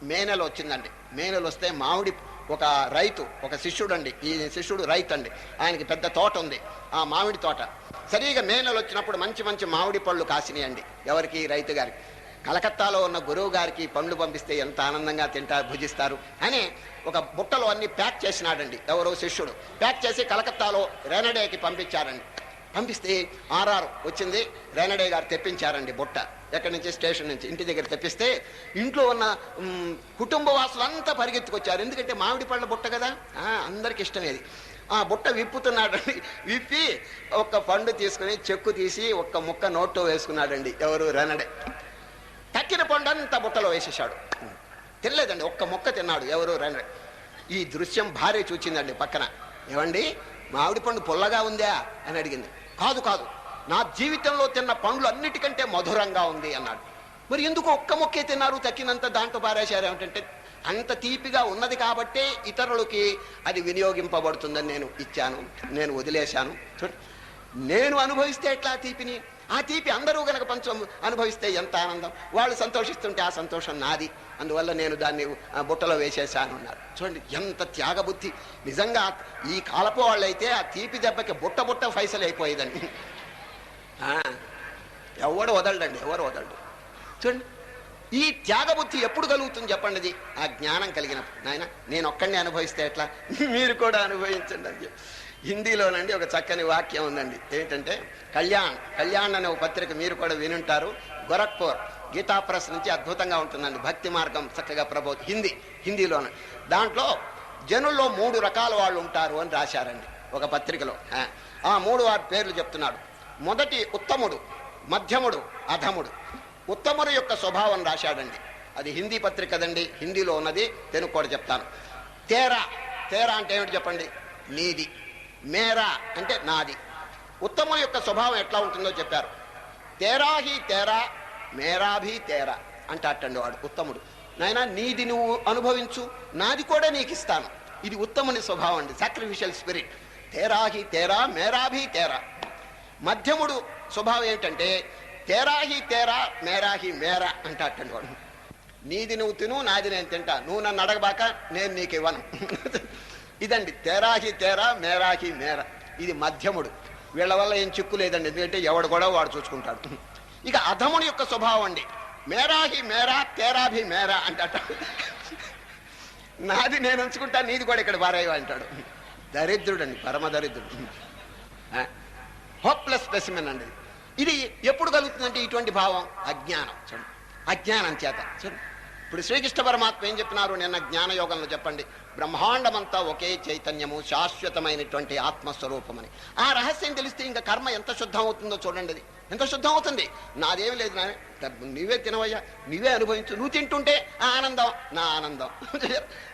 మే నెల వచ్చిందండి. మే నెల వస్తే మామిడి ఒక రైతు, ఒక శిష్యుడు అండి, ఈ శిష్యుడు రైతు అండి, ఆయనకి పెద్ద తోట ఉంది, ఆ మామిడి తోట. సరిగా మే నెల వచ్చినప్పుడు మంచి మంచి మామిడి పళ్ళు కాసినాయండి. ఎవరికి? రైతు గారికి. కలకత్తాలో ఉన్న గురువు గారికి పండ్లు పంపిస్తే ఎంత ఆనందంగా తింటారు, భుజిస్తారు అని ఒక బుట్టలో అన్ని ప్యాక్ చేసినాడండి ఎవరో శిష్యుడు. ప్యాక్ చేసి కలకత్తాలో రెనడేకి పంపించారండి. పంపిస్తే ఆర్ఆర్ వచ్చింది. రెనడే గారు తెప్పించారండి బుట్ట. ఎక్కడి నుంచి? స్టేషన్ నుంచి. ఇంటి దగ్గర తెప్పిస్తే ఇంట్లో ఉన్న కుటుంబ వాసులంతా పరిగెత్తుకొచ్చారు. ఎందుకంటే మామిడి పళ్ళ బుట్ట కదా, అందరికి ఇష్టమేది. ఆ బుట్ట విప్పుతున్నాడండి. విప్పి ఒక్క పండు తీసుకుని చెక్కు తీసి ఒక్క ముక్క నోట్లో వేసుకున్నాడండి ఎవరు? రెనడే. తక్కిన పండు అంతా బుట్టలో వేసేసాడు. తినలేదండి, ఒక్క మొక్క తిన్నాడు ఎవరు? రెనడే. ఈ దృశ్యం భార్య చూచిందండి పక్కన. ఏమండి, మామిడి పండు పుల్లగా ఉందా అని అడిగింది. కాదు కాదు, నా జీవితంలో తిన్న పండ్లు అన్నిటికంటే మధురంగా ఉంది అన్నాడు. మరి ఎందుకు ఒక్క మొక్కే తిన్నారు, తక్కినంత దాంట్లో పారేశారు ఏమిటంటే, అంత తీపిగా ఉన్నది కాబట్టే ఇతరులకి అది వినియోగింపబడుతుందని నేను ఇచ్చాను, నేను వదిలేశాను. నేను అనుభవిస్తే ఎట్లా తీపిని? ఆ తీపి అందరూ గనక పంచం అనుభవిస్తే ఎంత ఆనందం. వాళ్ళు సంతోషిస్తుంటే ఆ సంతోషం నాది, అందువల్ల నేను దాన్ని బుట్టలో వేసేసాను అన్నారు. చూడండి ఎంత త్యాగబుద్ధి. నిజంగా ఈ కాలపు వాళ్ళైతే ఆ తీపి దెబ్బకి బుట్ట బుట్ట ఫైసలు అయిపోయేదండి. ఎవడు వదలడండి, ఎవరు వదలడు. చూడండి ఈ త్యాగబుద్ధి ఎప్పుడు కలుగుతుంది చెప్పండి? అది ఆ జ్ఞానం కలిగినప్పుడు. నాయన నేను ఒక్కడిని అనుభవిస్తే ఎట్లా, మీరు కూడా అనుభవించండి అని చెప్పి. హిందీలోనండి ఒక చక్కని వాక్యం ఉందండి. ఏంటంటే కళ్యాణ్ అనే ఒక పత్రిక మీరు కూడా వినుంటారు. గోరఖ్పూర్ గీతా ప్రెస్ నుంచి అద్భుతంగా ఉంటుందండి. భక్తి మార్గం చక్కగా హిందీలోనే. దాంట్లో జనుల్లో 3 రకాల వాళ్ళు ఉంటారు అని రాశారండి ఒక పత్రికలో. ఆ 3 వారి పేర్లు చెప్తున్నాడు. మొదటి ఉత్తముడు, మధ్యముడు, అధముడు. ఉత్తముడు యొక్క స్వభావం రాశాడండి. అది హిందీ పత్రిక కదండి, హిందీలో ఉన్నది, తెలుగు కూడా చెప్తాను. తేరా అంటే ఏమిటి చెప్పండి? నీది. మేరా అంటే నాది. ఉత్తముడు యొక్క స్వభావం ఎట్లా ఉంటుందో చెప్పారు. తేరా హీ తేరా మేరా భీ తేరా అంటాటండి వాడు ఉత్తముడు. నాయనా నీది నువ్వు అనుభవించు, నాది కూడా నీకు ఇస్తాను. ఇది ఉత్తముని స్వభావం అండి, సాక్రిఫిషియల్ స్పిరిట్. తేరా హీ తేరా మేరా భీ తేరా. మధ్యముడు స్వభావం ఏంటంటే తేరా హీ తేరా మేరా హీ మేరా అంటాటండి వాడు. నీది నువ్వు తిను, నాది నేను తింటా, నువ్వు నన్ను అడగబాక నేను నీకు ఇవ్వను. ఇదండి తేరాహి తేరా మేరాహి మేరా. ఇది మధ్యముడు. వీళ్ళ వల్ల ఏం చిక్కు లేదండి, ఎందుకంటే ఎవడు కూడా వాడు చూసుకుంటాడు. ఇక అధముడి యొక్క స్వభావం అండి మేరాహి మేరా తేరాభి మేరా అంటాట. నాది నేను ఉంచుకుంటా, నీది కూడా ఇక్కడ పారేయ అంటాడు. దరిద్రుడు అండి, పరమ దరిద్రుడు, హోప్లెస్ స్పెసిమెన్ అండి. ఇది ఎప్పుడు కలుగుతుందంటే ఇటువంటి భావం అజ్ఞానం. చూడండి అజ్ఞానం చేత. చూడండి ఇప్పుడు శ్రీకృష్ణ పరమాత్మ ఏం చెప్పినారు నిన్న జ్ఞానయోగంలో చెప్పండి? బ్రహ్మాండమంతా ఒకే చైతన్యము, శాశ్వతమైనటువంటి ఆత్మస్వరూపం అని. ఆ రహస్యం తెలిస్తే ఇంకా కర్మ ఎంత శుద్ధం అవుతుందో చూడండి. అది ఎంత శుద్ధం అవుతుంది. నాదేమి లేదు, నువ్వే తినవయ్యా, నువ్వే అనుభవించు, నువ్వు తింటుంటే ఆ ఆనందం నా ఆనందం.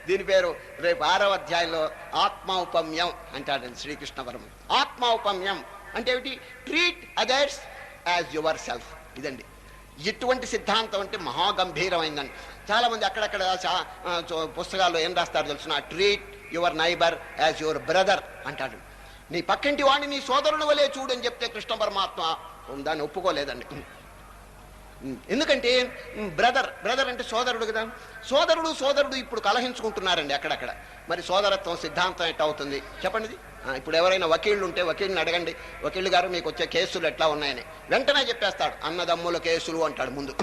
దీని పేరు రేపు 6వ అధ్యాయంలో ఆత్మౌపమ్యం అంటాడండి శ్రీకృష్ణ పరమాత్మ. ఆత్మౌపమ్యం అంటే ఏమిటి? Treat others as your self. ఇదండి ఇటువంటి సిద్ధాంతం అంటే మహాగంభీరమైందండి. చాలా మంది అక్కడక్కడ పుస్తకాల్లో ఏం రాస్తారు తెలుసిన? Treat your neighbour as your brother అంటాడు. నీ పక్కింటి వాడిని నీ సోదరుడు వలే చూడని చెప్తే కృష్ణ పరమాత్మ దాన్ని ఒప్పుకోలేదండి. ఎందుకంటే బ్రదర్ అంటే సోదరుడు కదా. సోదరుడు ఇప్పుడు కలహించుకుంటున్నారండి అక్కడక్కడ. మరి సోదరత్వం సిద్ధాంతం ఎట్లా అవుతుంది చెప్పండి? ఇప్పుడు ఎవరైనా వకీళ్ళు ఉంటే వకీల్ని అడగండి, వకీళ్ళు గారు మీకు వచ్చే కేసులు ఎట్లా ఉన్నాయని. వెంటనే చెప్పేస్తాడు, అన్నదమ్ముల కేసులు అంటాడు ముందు.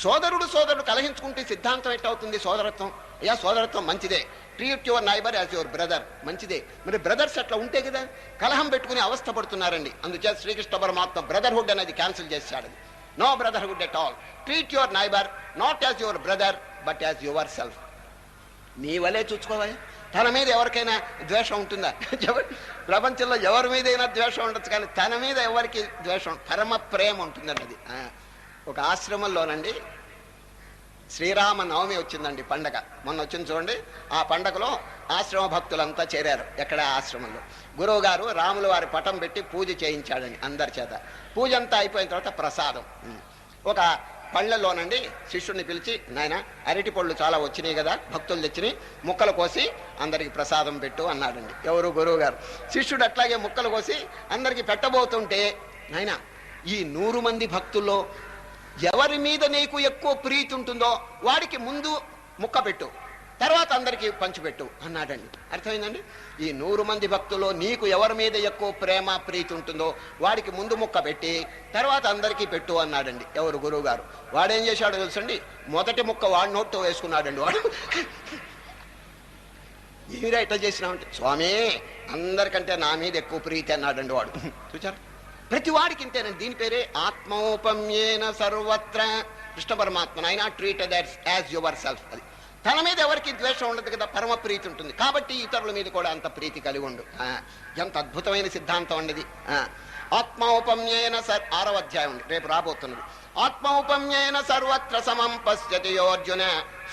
సోదరుడు కలహించుకుంటే సిద్ధాంతం ఎట్లా అవుతుంది? సోదరత్వం. అయ్యా సోదరత్వం మంచిదే. Treat your neighbour as your brother మంచిదే. మరి బ్రదర్స్ అట్లా ఉంటే కదా కలహం పెట్టుకుని అవస్థ పడుతున్నారండి. అందుచేత శ్రీకృష్ణ పరమాత్మ బ్రదర్హుడ్ అనేది క్యాన్సిల్ చేశాడు. No brotherhood at all. Treat your neighbour not as your brother but as your self. నీ వలే చూసుకోవాలి. తన మీద ఎవరికైనా ద్వేషం ఉంటుందా? ప్రపంచంలో ఎవరి మీదైనా ద్వేషం ఉండొచ్చు, కానీ తన మీద ఎవరికి ద్వేషం, పరమ ప్రేమ ఉంటుందండి. అది ఒక ఆశ్రమంలోనండి శ్రీరామ నవమి వచ్చిందండి పండగ, మొన్న వచ్చింది చూడండి. ఆ పండగలో ఆశ్రమ భక్తులంతా చేరారు. ఎక్కడ? ఆశ్రమంలో. గురువు గారు రాముల వారి పటం పెట్టి పూజ చేయించాడండి అందరి చేత. పూజ అంతా అయిపోయిన తర్వాత ప్రసాదం ఒక పళ్ళలోనండి శిష్యుడిని పిలిచి, నాయన అరటి పళ్ళు చాలా వచ్చినాయి కదా, భక్తులు తెచ్చినాయి, ముక్కలు కోసి అందరికి ప్రసాదం పెట్టు అన్నాడండి. ఎవరు? గురువు గారు. శిష్యుడు అట్లాగే ముక్కలు కోసి అందరికి పెట్టబోతుంటే, నాయన ఈ 100 మంది భక్తుల్లో ఎవరి మీద నీకు ఎక్కువ ప్రీతి ఉంటుందో వాడికి ముందు ముక్క పెట్టు, తర్వాత అందరికీ పంచిపెట్టు అన్నాడండి. అర్థమైందండి? ఈ 100 మంది భక్తుల్లో నీకు ఎవరి మీద ఎక్కువ ప్రేమ ప్రీతి ఉంటుందో వాడికి ముందు ముక్క పెట్టి తర్వాత అందరికీ పెట్టు అన్నాడండి. ఎవరు? గురువు గారు. వాడేం చేశాడో తెలుసండి, మొదటి ముక్క వాడి నోట్తో వేసుకున్నాడండి. వాడు ఏమిరా ఇట్లా చేసినామంటే, స్వామి అందరికంటే నా మీద ఎక్కువ ప్రీతి అన్నాడండి వాడు. చూచారు? ప్రతి వాడికి ఇంతేనండి. దీని పేరే ఆత్మౌపమ్యేన సర్వత్ర. కృష్ణ పరమాత్మ ఆయన ట్రీటెడ్ యాజ్ యువర్ సెల్ఫ్. అది తన మీద ఎవరికి ద్వేషం ఉండదు కదా, పరమ ప్రీతి ఉంటుంది. కాబట్టి ఇతరుల మీద కూడా అంత ప్రీతి కలిగి ఉండు. ఎంత అద్భుతమైన సిద్ధాంతం అండి. ఆత్మౌపమ్యేన 6వ అధ్యాయం రేపు రాబోతున్నది. ఆత్మౌపమ్యేన సర్వత్ర సమం పశ్యతి యోర్జున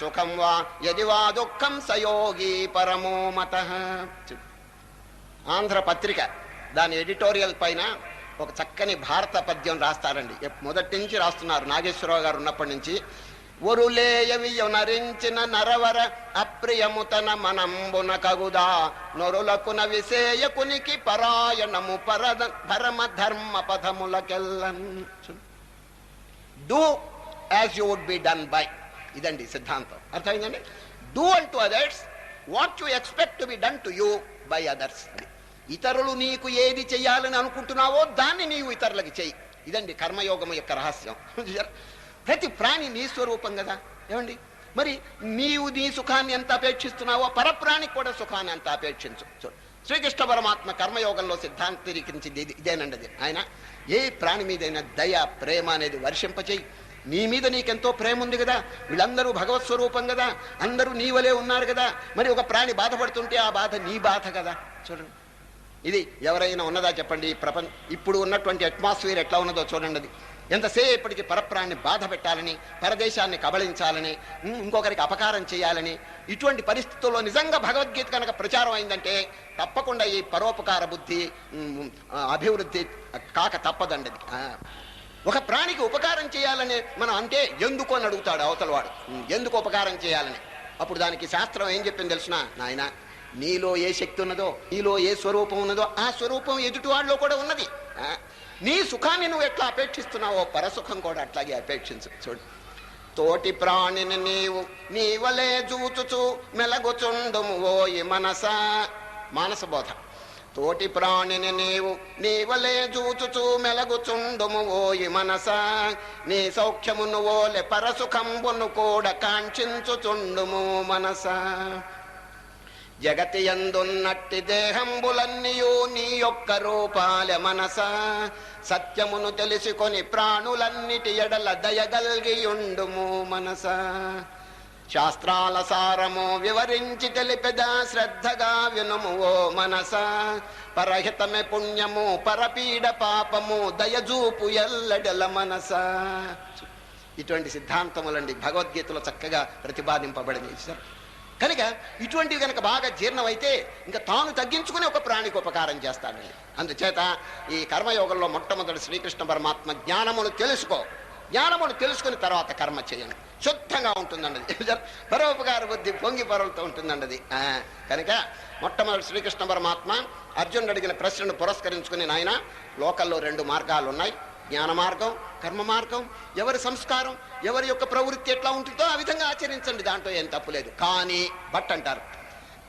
సుఖం వా యది వా దుఃఖం సయోగి పరమో మతః. ఆంధ్ర పత్రిక దాని ఎడిటోరియల్ పైన ఒక చక్కని భారత పద్యం రాస్తారండి. మొదటి నుంచి రాస్తున్నారు. నాగేశ్వరరావు గారు ఉన్నప్పటి నుంచి. ఒరులేయవియునరించిన నరవర అప్రియముతన మనంబున కగుదా నొరులకున విసేయకునికి పరాయణము పరమ ధర్మ పథములకెల్లన్. Do as you would be done by. ఇదండి సిద్ధాంతం. అర్థమైందండి? Do unto others what you expect to be done to you by others. ఇతరులు నీకు ఏది చెయ్యాలని అనుకుంటున్నావో దాన్ని నీవు ఇతరులకి చెయ్యి. ఇదండి కర్మయోగం యొక్క రహస్యం. ప్రతి ప్రాణి నీ స్వరూపం కదా. ఏమండి? మరి నీవు నీ సుఖాన్ని ఎంత అపేక్షిస్తున్నావో పరప్రాణికి కూడా సుఖాన్ని అంత అపేక్షించు. శ్రీకృష్ణ పరమాత్మ కర్మయోగంలో సిద్ధాంతీకరించింది ఇదేనండి. అది ఆయన ఏ ప్రాణి మీదైనా దయ ప్రేమ అనేది వర్షింపచేయి. నీ మీద నీకెంతో ప్రేమ ఉంది కదా, వీళ్ళందరూ భగవత్ స్వరూపం కదా, అందరూ నీ వలే ఉన్నారు కదా. మరి ఒక ప్రాణి బాధపడుతుంటే ఆ బాధ నీ బాధ కదా. చూడండి, ఇది ఎవరైనా ఉన్నదా చెప్పండి? ప్రపంచం ఇప్పుడు ఉన్నటువంటి అట్మాస్ఫియర్ ఎట్లా ఉన్నదో చూడండి. అది ఎంతసేపటికి పరప్రాణ్ణి బాధ పెట్టాలని, పరదేశాన్ని కబళించాలని, ఇంకొకరికి అపకారం చేయాలని, ఇటువంటి పరిస్థితుల్లో నిజంగా భగవద్గీత కనుక ప్రచారం అయిందంటే తప్పకుండా ఈ పరోపకార బుద్ధి అభివృద్ధి కాక తప్పదండి. ఒక ప్రాణికి ఉపకారం చేయాలని మనం అంటే ఎందుకు అని అడుగుతాడు అవతల వాడు. ఎందుకు ఉపకారం చేయాలని? అప్పుడు దానికి శాస్త్రం ఏం చెప్పింది తెలుసిన? నాయన నీలో ఏ శక్తి ఉన్నదో, నీలో ఏ స్వరూపం ఉన్నదో ఆ స్వరూపం ఎదుటి వాళ్ళలో కూడా ఉన్నది. నీ సుఖాన్ని నువ్వు ఎట్లా అపేక్షిస్తున్నావో పరసుఖం కూడా అట్లాగే అపేక్షించు. చూడు, తోటి ప్రాణిని నీవు నీవలే చూచుచు మెలగుచుండుము ఓయి మనస. మానస బోధ. తోటి ప్రాణిని నీవు నీవలే చూచుచు మెలగుచుండుము ఓయి మనస. నీ సౌఖ్యమును ఓలె పరసుఖంబును కూడా కాంక్షించుచుండుము మనస. జగతి యందున్నట్టి దేహంబులన్నీయు నీ యొక్క రూపాలె మనస. సత్యమును తెలుసుకొని ప్రాణులన్నిటి ఎడల దయగల్గియుండుము మనస. శాస్త్రాల సారము వివరించి తెలిపెదా శ్రద్ధగా వినుము ఓ మనస. పరహితమే పుణ్యము పరపీడ పాపము దయజూపు ఎల్లడెల మనస. ఇటువంటి సిద్ధాంతములండి భగవద్గీతలో చక్కగా ప్రతిపాదింపబడింది. కనుక ఇటువంటివి కనుక బాగా జీర్ణమైతే ఇంకా తాను తగ్గించుకుని ఒక ప్రాణికి ఉపకారం చేస్తాడండి. అందుచేత ఈ కర్మయోగంలో మొట్టమొదటి శ్రీకృష్ణ పరమాత్మ జ్ఞానమును తెలుసుకో, జ్ఞానమును తెలుసుకుని తర్వాత కర్మ చేయండి, శుద్ధంగా ఉంటుందండి. పరోపకార బుద్ధి పొంగి పొరలతో ఉంటుందండి అది. కనుక మొట్టమొదటి శ్రీకృష్ణ పరమాత్మ అర్జునుడు అడిగిన ప్రశ్నను పురస్కరించుకుని, నాయన లోకల్లో 2 మార్గాలు ఉన్నాయి, జ్ఞాన మార్గం, కర్మ మార్గం. ఎవరి సంస్కారం, ఎవరి యొక్క ప్రవృత్తి ఎట్లా ఉంటుందో ఆ విధంగా ఆచరించండి, దాంట్లో ఏం తప్పులేదు. కానీ బట్ అంటారు,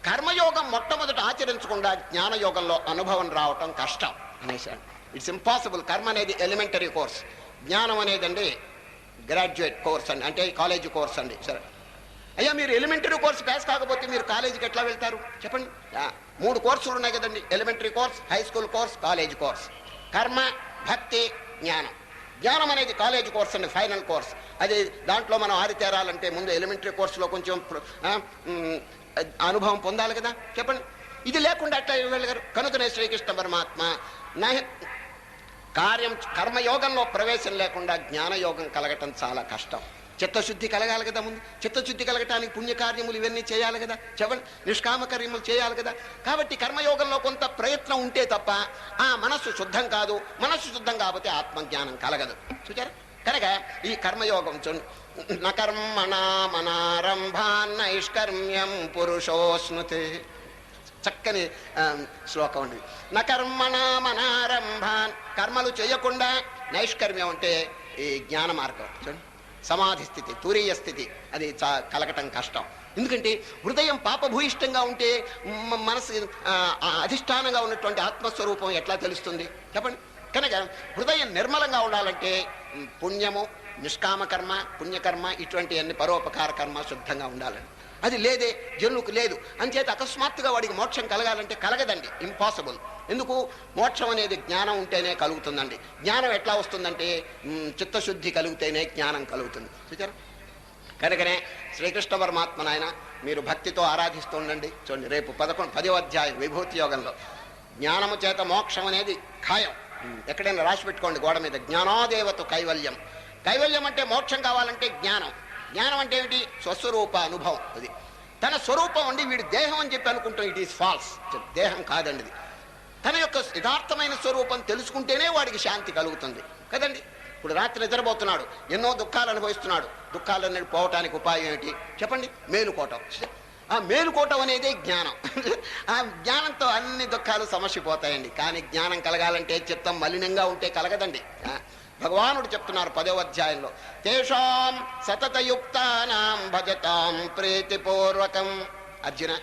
కర్మయోగం మొట్టమొదట ఆచరించకుండా జ్ఞానయోగంలో అనుభవం రావటం కష్టం అనేసాడు. It's impossible. కర్మ అనేది ఎలిమెంటరీ కోర్స్, జ్ఞానం అనేదండి గ్రాడ్యుయేట్ కోర్స్ అండి, అంటే కాలేజీ కోర్స్ అండి. సరే అయ్యా, మీరు ఎలిమెంటరీ కోర్స్ పాస్ కాకపోతే మీరు కాలేజీకి ఎట్లా వెళ్తారు చెప్పండి? 3 కోర్సులు ఉన్నాయి కదండి, elementary course, high school course, college course. కర్మ, భక్తి, జ్ఞానం. జ్ఞానం అనేది కాలేజ్ కోర్స్ అండి, ఫైనల్ కోర్స్. అది దాంట్లో మనం ఆరితేరాలంటే ముందు ఎలిమెంటరీ కోర్సులో కొంచెం అనుభవం పొందాలి కదా చెప్పండి. ఇది లేకుండా అట్లా వెళ్ళగారు. కనుకనే శ్రీకృష్ణ పరమాత్మ కర్మయోగంలో ప్రవేశం లేకుండా జ్ఞానయోగం కలగటం చాలా కష్టం. చిత్తశుద్ధి కలగాలి కదా ముందు. చిత్తశుద్ధి కలగటానికి పుణ్యకార్యములు ఇవన్నీ చేయాలి కదా, చెప్పండి, నిష్కామ కార్యములు చేయాలి కదా. కాబట్టి కర్మయోగంలో కొంత ప్రయత్నం ఉంటే తప్ప ఆ మనస్సు శుద్ధం కాదు. మనస్సు శుద్ధం కాకపోతే ఆత్మజ్ఞానం కలగదు. చూచారా? కనుక ఈ కర్మయోగం నకర్మణామనారంభాన్నైష్కర్మ్యం పురుషోస్నుతే. చక్కని శ్లోకం అండి. నకర్మణామనారంభాన్, కర్మలు చేయకుండా నైష్కర్మ్యం అంటే ఈ జ్ఞాన మార్గం. చూడండి, సమాధి స్థితి, తురీయ స్థితి అది కలగటం కష్టం. ఎందుకంటే హృదయం పాపభూయిష్టంగా ఉంటే మనసు అధిష్టానంగా ఉన్నటువంటి ఆత్మస్వరూపం ఎట్లా తెలుస్తుంది చెప్పండి. కనుక హృదయం నిర్మలంగా ఉండాలంటే పుణ్యము, నిష్కామ కర్మ, పుణ్యకర్మ ఇటువంటి అన్ని పరోపకార కర్మ శుద్ధంగా ఉండాలని. అది లేదే, జనులకు లేదు. అంచేత అకస్మాత్తుగా వాడికి మోక్షం కలగాలంటే కలగదండి, ఇంపాసిబుల్. ఎందుకు? మోక్షం అనేది జ్ఞానం ఉంటేనే కలుగుతుందండి. జ్ఞానం ఎట్లా వస్తుందంటే చిత్తశుద్ధి కలిగితేనే జ్ఞానం కలుగుతుంది. చూచారా? కనుకనే శ్రీకృష్ణ పరమాత్మ నాయన మీరు భక్తితో ఆరాధిస్తూ ఉండండి. చూడండి, రేపు 10వ అధ్యాయం విభూతి యోగంలో జ్ఞానము చేత మోక్షం అనేది ఖాయం. ఎక్కడైనా రాసి పెట్టుకోండి గోడ మీద, జ్ఞానోదేవత కైవల్యం. కైవల్యం అంటే మోక్షం కావాలంటే జ్ఞానం. జ్ఞానం అంటే ఏమిటి? స్వస్వరూప అనుభవం. అది తన స్వరూపం అండి. వీడి దేహం అని చెప్పి అనుకుంటాం, ఇట్ ఈస్ ఫాల్స్. దేహం కాదండి ఇది. తన యొక్క యథార్థమైన స్వరూపం తెలుసుకుంటేనే వాడికి శాంతి కలుగుతుంది కదండి. ఇప్పుడు రాత్రి నిద్రపోతున్నాడు, ఎన్నో దుఃఖాలు అనుభవిస్తున్నాడు. దుఃఖాలన్నీ పోవటానికి ఉపాయం ఏమిటి చెప్పండి? మేలుకోవటం. ఆ మేలుకోవటం అనేది జ్ఞానం. ఆ జ్ఞానంతో అన్ని దుఃఖాలు సమస్యపోతాయండి. కానీ జ్ఞానం కలగాలంటే చిత్తం మలినంగా ఉంటే కలగదండి. భగవానుడు చెప్తున్నారు 10వ అధ్యాయంలో, తేషాం సతతయుక్తానాం భజతాం ప్రీతిపూర్వకం. అర్జున,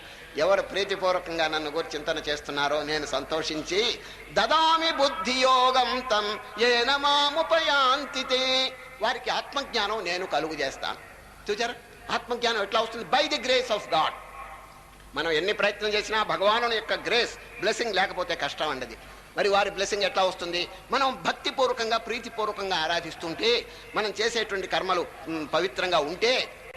ఎవరు ప్రీతిపూర్వకంగా నన్ను గురించి చింతన చేస్తున్నారో నేను సంతోషించి దదామి బుద్ధియోగం తం ఏన మాముపయాంతితే, వారికి ఆత్మజ్ఞానం నేను కలుగు చేస్తాను. చూచారా? ఆత్మజ్ఞానం ఎట్లా వస్తుంది? By the grace of God. మనం ఎన్ని ప్రయత్నం చేసినా భగవాను యొక్క గ్రేస్, బ్లెస్సింగ్ లేకపోతే కష్టం అండి. మరి వారి బ్లెస్సింగ్ ఎట్లా వస్తుంది? మనం భక్తిపూర్వకంగా ప్రీతిపూర్వకంగా ఆరాధిస్తుంటే, మనం చేసేటువంటి కర్మలు పవిత్రంగా ఉంటే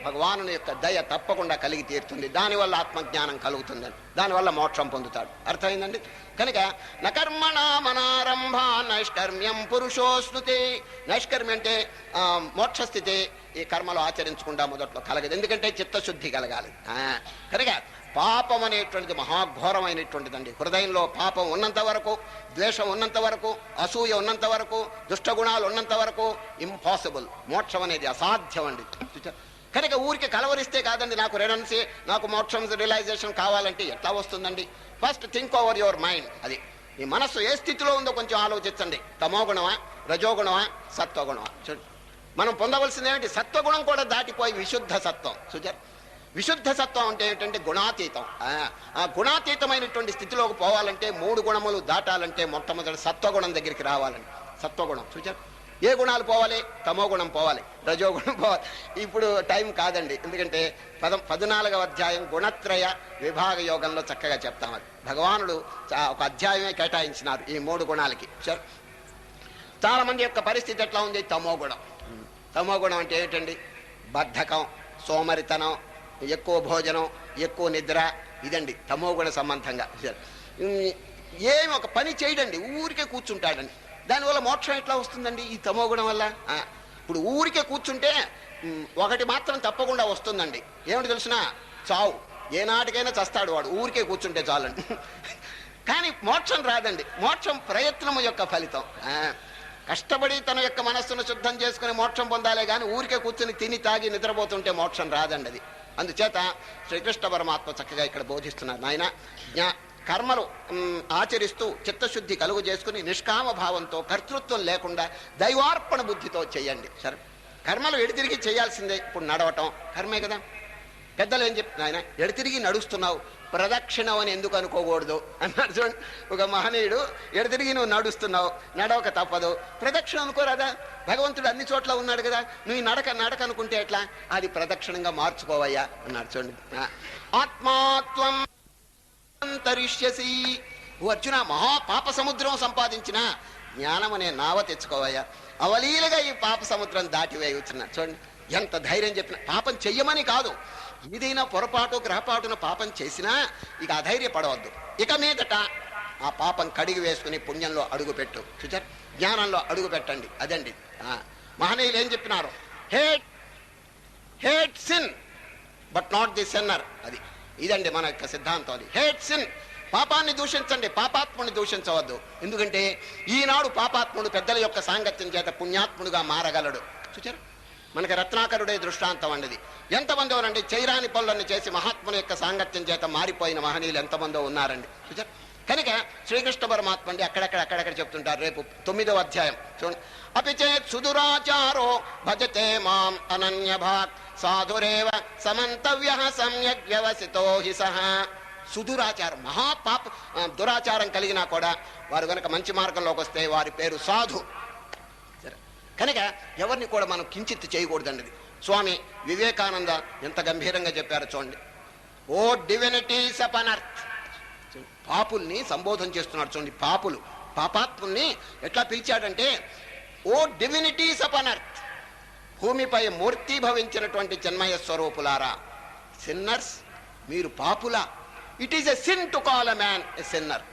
భగవాను యొక్క దయ తప్పకుండా కలిగి తీరుతుంది. దానివల్ల ఆత్మజ్ఞానం కలుగుతుందని, దానివల్ల మోక్షం పొందుతాడు. అర్థమైందండి? కనుక నకర్మణామనారంభా నైష్కర్మ్యం పురుషోస్నుతే. నైష్కర్మ్యం అంటే మోక్షస్థితి ఈ కర్మలు ఆచరించకుండా మొదట్లో కలగదు. ఎందుకంటే చిత్తశుద్ధి కలగాలి. కనుక పాపం అనేటువంటిది మహాఘోరమైనటువంటిదండి. హృదయంలో పాపం ఉన్నంత వరకు, ద్వేషం ఉన్నంత వరకు, అసూయ ఉన్నంత వరకు, దుష్టగుణాలు ఉన్నంత వరకు ఇంపాసిబుల్. మోక్షం అనేది అసాధ్యం అండి. కనుక ఊరికి కలవరిస్తే కాదండి, నాకు రెనెన్సీ, నాకు మోక్షం రియలైజేషన్ కావాలంటే ఎట్లా వస్తుందండి? First think over your mind. అది మీ మనస్సు ఏ స్థితిలో ఉందో కొంచెం ఆలోచించండి. తమోగుణమా, రజోగుణమా, సత్వగుణమా? చూడండి, మనం పొందవలసింది ఏమిటి? సత్వగుణం కూడా దాటిపోయి విశుద్ధ సత్వం. చూచారు? విశుద్ధ సత్వం అంటే ఏమిటంటే గుణాతీతం. ఆ గుణాతీతమైనటువంటి స్థితిలోకి పోవాలంటే 3 గుణములు దాటాలంటే మొట్టమొదటి సత్వగుణం దగ్గరికి రావాలండి. సత్వగుణం. చూచారు? ఏ గుణాలు పోవాలి? తమోగుణం పోవాలి, రజోగుణం పోవాలి. ఇప్పుడు టైం కాదండి, ఎందుకంటే 14వ అధ్యాయం గుణత్రయ విభాగ యోగంలో చక్కగా చెప్తాం. అది భగవానుడు ఒక అధ్యాయమే కేటాయించినారు ఈ 3 గుణాలకి. సరే, చాలా మంది యొక్క పరిస్థితి ఎట్లా ఉంది? తమోగుణం. తమోగుణం అంటే ఏమిటండి? బద్ధకం, సోమరితనం, ఎక్కువ భోజనం, ఎక్కువ నిద్ర, ఇదండి తమోగుణ సంబంధంగా. ఏమి ఒక పని చేయడండి, ఊరికే కూర్చుంటాడండి. దానివల్ల మోక్షం ఎట్లా వస్తుందండి? ఈ తమోగుణం వల్ల. ఇప్పుడు ఊరికే కూర్చుంటే ఒకటి మాత్రం తప్పకుండా వస్తుందండి. ఏమిటి తెలిసిన? చావు. ఏనాటికైనా చస్తాడు వాడు, ఊరికే కూర్చుంటే చాలండి. కానీ మోక్షం రాదండి. మోక్షం ప్రయత్నం యొక్క ఫలితం. కష్టపడి తన యొక్క మనస్సును శుద్ధం చేసుకుని మోక్షం పొందాలే కానీ ఊరికే కూర్చుని తిని తాగి నిద్రపోతుంటే మోక్షం రాదండి అది. అందుచేత శ్రీకృష్ణ పరమాత్మ చక్కగా ఇక్కడ బోధిస్తున్నారు. నాయన కర్మలు ఆచరిస్తూ చిత్తశుద్ధి కలుగు చేసుకుని నిష్కామ భావంతో, కర్తృత్వం లేకుండా దైవార్పణ బుద్ధితో చేయండి. సరే, కర్మలు ఎడితిరిగి చేయాల్సిందే. ఇప్పుడు నడవటం కర్మే కదా. పెద్దలు ఏం చెప్తున్నారు? ఆయన ఎడితిరిగి నడుస్తున్నావు, ప్రదక్షిణం అని ఎందుకు అనుకోకూడదు అన్నాడు. చూడండి, ఒక మహనీయుడు ఎడితిరిగి నువ్వు నడుస్తున్నావు, నడవక తప్పదు, ప్రదక్షిణ అనుకోరాదా? భగవంతుడు అన్ని చోట్ల ఉన్నాడు కదా, నువ్వు నడక అనుకుంటే ఎట్లా? అది ప్రదక్షిణంగా మార్చుకోవయ్యా అన్నాడు. చూడండి, ఆత్మాత్వం తరిష్యసి. అర్జున, మహాపాప సముద్రం సంపాదించిన జ్ఞానం అనే నావ తెచ్చుకోవయ్యా, అవలీలగా ఈ పాప సముద్రం దాటివేయవచ్చున్నా. చూడండి ఎంత ధైర్యం చెప్పిన. పాపం చెయ్యమని కాదు, ఏదైనా పొరపాటు గ్రహపాటున పాపం చేసినా ఇక అధైర్యపడవద్దు. ఇక మీదట ఆ పాపం కడిగి వేసుకుని పుణ్యంలో అడుగు పెట్టు. చూచారు? జ్ఞానంలో అడుగు పెట్టండి. అదండి మహనీయులు ఏం చెప్పినారు? Hey hate sin but not the sinner. ఇదండి మన యొక్క సిద్ధాంతం. అది హేట్ సిన్, పాపాన్ని దూషించండి, పాపాత్ముని దూషించవద్దు. ఎందుకంటే ఈనాడు పాపాత్ముడు పెద్దల యొక్క సాంగత్యం చేత పుణ్యాత్ముడుగా మారగలడు. చూచారు, మనకి రత్నాకరుడే దృష్టాంతం అండి. ఎంతమందో రండి చైరాని పనులన్నీ చేసి మహాత్ముని యొక్క సాంగత్యం చేత మారిపోయిన మహనీయులు ఎంతమందో ఉన్నారండి. చూచారు, కనుక శ్రీకృష్ణ పరమాత్మ అండి అక్కడక్కడ చెప్తుంటారు. రేపు 9వ అధ్యాయం చూడండి. అపి చేత్ సుదురాచారో భజతే మాం అనన్యభాక్ సాధురేవ సమంతవ్య సమ్యక్ వ్యవసితో హి సహ. సుదురాచారం, మహాపాప దురాచారం కలిగినా కూడా వారు కనుక మంచి మార్గంలోకి వస్తే వారి పేరు సాధు. కనుక ఎవరిని కూడా మనం కించిత్ చేయకూడదండి. స్వామి వివేకానంద ఎంత గంభీరంగా చెప్పారో చూడండి. ఓ డివినిటీస్ అపాన్ ఎర్త్, పాపుల్ని సంబోధన చేస్తున్నాడు చూడండి. పాపాత్ముల్ని ఎట్లా పిలిచాడంటే, ఓ డివినిటీస్ అపాన్ ఎర్త్, భూమిపై మూర్తి భవించినటువంటి చిన్మయ స్వరూపులారా, సిన్నర్స్, మీరు పాపులా. It is a sin to call a man a sinner.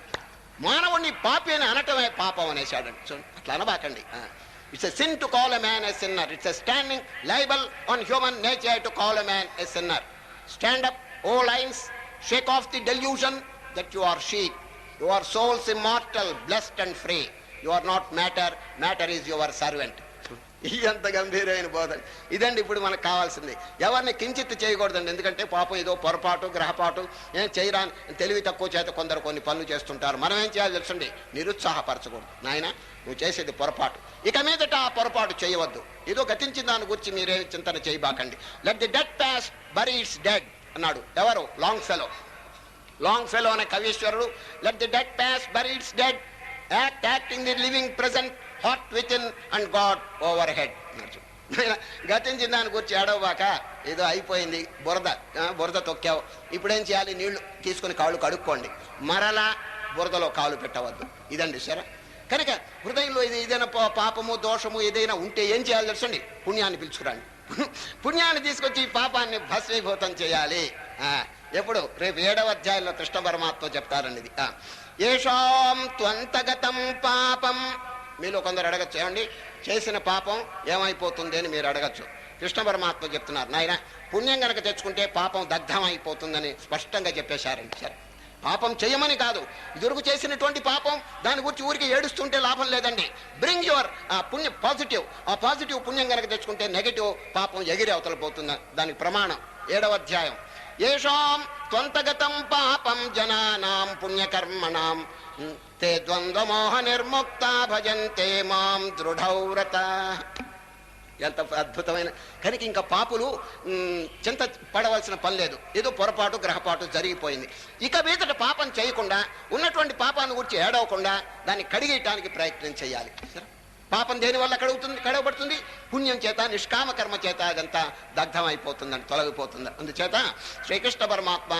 మానవుణ్ణి పాపి అని అనటమే పాపం అనేసాడండి. చూడండి, అట్లా అనబాకండి. It's a sin to call a man a sinner. It's a standing libel on human nature to call a man a sinner. Stand up, O lions, shake off the delusion that you are sheep. You are souls immortal, blessed and free. You are not matter, matter is your servant. ఎంత గంభీరమైన బోధన ఇదండి. ఇప్పుడు మనకు కావాల్సింది ఎవరిని కించిత్ చేయకూడదండి. ఎందుకంటే పాపం ఏదో పొరపాటు గ్రహపాటు చేయరాని తెలివి తక్కువ చేత కొందరు కొన్ని పనులు చేస్తుంటారు. మనం ఏం చేయాలి తెలుసండి, నిరుత్సాహపరచకూడదు. నాయన నువ్వు చేసేది పొరపాటు, ఇక మీదట ఆ పొరపాటు చేయవద్దు. ఏదో గతించిన దాని గురించి మీరేమి చింతన చేయబాకండి. Let the dead past bury its dead అన్నాడు. ఎవరు? లాంగ్ ఫెలో అనే కవీశ్వరుడు. Let the dead past bury its dead, acting the living present, heart within and God overhead. గతించిన దాని గురించి ఏడవబాక, ఏదో అయిపోయింది, బురద తొక్కావు, ఇప్పుడేం చేయాలి? నీళ్లు తీసుకుని కాళ్ళు కడుక్కోండి, మరలా బురదలో కాలు పెట్టవద్దు. ఇదండి సరే. కనుక హృదయంలో ఏదైనా పాపము దోషము ఏదైనా ఉంటే ఏం చేయాలి తెలుసండి? పుణ్యాన్ని పిలుచుకురండి. పుణ్యాన్ని తీసుకొచ్చి పాపాన్ని భస్మీభూతం చేయాలి. ఎప్పుడు? రేపు 7వ అధ్యాయంలో కృష్ణ పరమాత్మ చెప్తారండి ఇది. ఏషాం త్వంతగతం పాపం. మీలో కొందరు అడగచ్చు, ఏమండి చేసిన పాపం ఏమైపోతుంది అని మీరు అడగచ్చు. కృష్ణ పరమాత్మ చెప్తున్నారు, నాయన పుణ్యం కనుక తెచ్చుకుంటే పాపం దగ్ధం అయిపోతుందని స్పష్టంగా చెప్పేశారండి. సరే, పాపం చేయమని కాదు, ఇదివరకు చేసినటువంటి పాపం దాని గురించి ఊరికి ఏడుస్తుంటే లాభం లేదండి. బ్రింగ్ యువర్ పుణ్యం పాజిటివ్. ఆ పాజిటివ్ పుణ్యం కనుక తెచ్చుకుంటే నెగటివ్ పాపం ఎగిరి అవతల పోతుంది. దానికి ప్రమాణం 7వ అధ్యాయం. ఏషాం త్వంతగతం పాపం జనానాం పుణ్యకర్మణాం తే ద్వంద్వమోహ నిర్ముక్త భజంతే మాం దృఢవ్రత. ఎంత అద్భుతమైన. కనుక ఇంకా పాపులు చింత పడవలసిన పని లేదు. ఏదో పొరపాటు గ్రహపాటు జరిగిపోయింది. ఇక మీదట పాపం చేయకుండా, ఉన్నటువంటి పాపాన్ని గురించి ఏడవకుండా దాన్ని కడిగేయటానికి ప్రయత్నం చేయాలి. పాపం దేనివల్ల కడగబడుతుంది? పుణ్యం చేత, నిష్కామ కర్మ చేత అదంతా దగ్ధం అయిపోతుందని, తొలగిపోతుంది. అందుచేత శ్రీకృష్ణ పరమాత్మ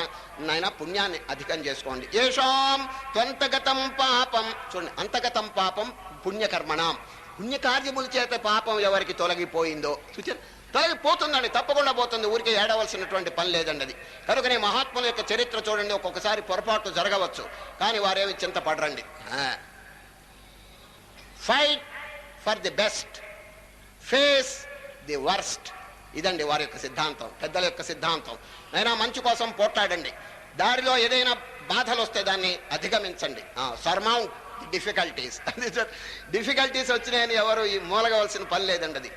నాయన పుణ్యాన్ని అధికం చేసుకోండి. ఏషాం త్వంతగతం పాపం. చూడండి, అంతగతం పాపం పుణ్యకర్మణం. పుణ్యకార్యముల చేత పాపం ఎవరికి తొలగిపోయిందో చూచారు, తొలగిపోతుందండి, తప్పకుండా పోతుంది. ఊరికే ఏడవలసినటువంటి పని లేదండి అది. కనుకనే మహాత్ముల యొక్క చరిత్ర చూడండి, ఒక్కొక్కసారి పొరపాటు జరగవచ్చు, కానీ వారేమి చింతపడరండి. Fight for the best, face the worst. ఇదండి వారి యొక్క సిద్ధాంతం, పెద్దల యొక్క సిద్ధాంతం. అయినా మంచి కోసం పోట్లాడండి. దారిలో ఏదైనా బాధలు వస్తే దాన్ని అధిగమించండి. Surmount difficulties. డిఫికల్టీస్ వచ్చినాయని ఎవరు ఈ మూలగవలసిన పని లేదండి. అది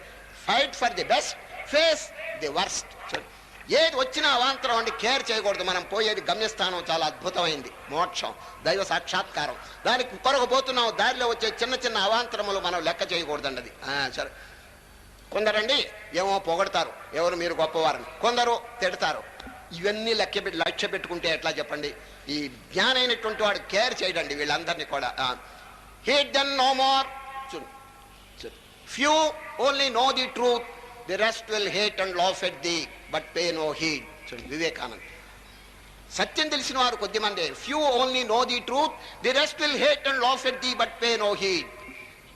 fight for the best, face the worst. ఏది వచ్చినా అవాంతరం అండి, కేర్ చేయకూడదు. మనం పోయేది గమ్యస్థానం చాలా అద్భుతమైంది, మోక్షం, దైవ సాక్షాత్కారం. దానికి కొరకు పోతున్నాం. దారిలో వచ్చే చిన్న చిన్న అవాంతరములు మనం లెక్క చేయకూడదండి. అది సరే. కొందరండి ఏమో పొగడతారు, ఎవరు మీరు గొప్పవారని, కొందరు తిడతారు. ఇవన్నీ లక్ష్య పెట్టుకుంటే ఎట్లా చెప్పండి? ఈ జ్ఞానైనటువంటి వాడు కేర్ చేయడండి వీళ్ళందరినీ కూడా. Hate then no more. Few only know the truth, the rest will hate and laugh at the but pay no heed. Vivekananda. సత్యం తెలిసిన వారు కొద్దిమంది. Few only know the truth, the rest will hate and laugh at the but pay no heed.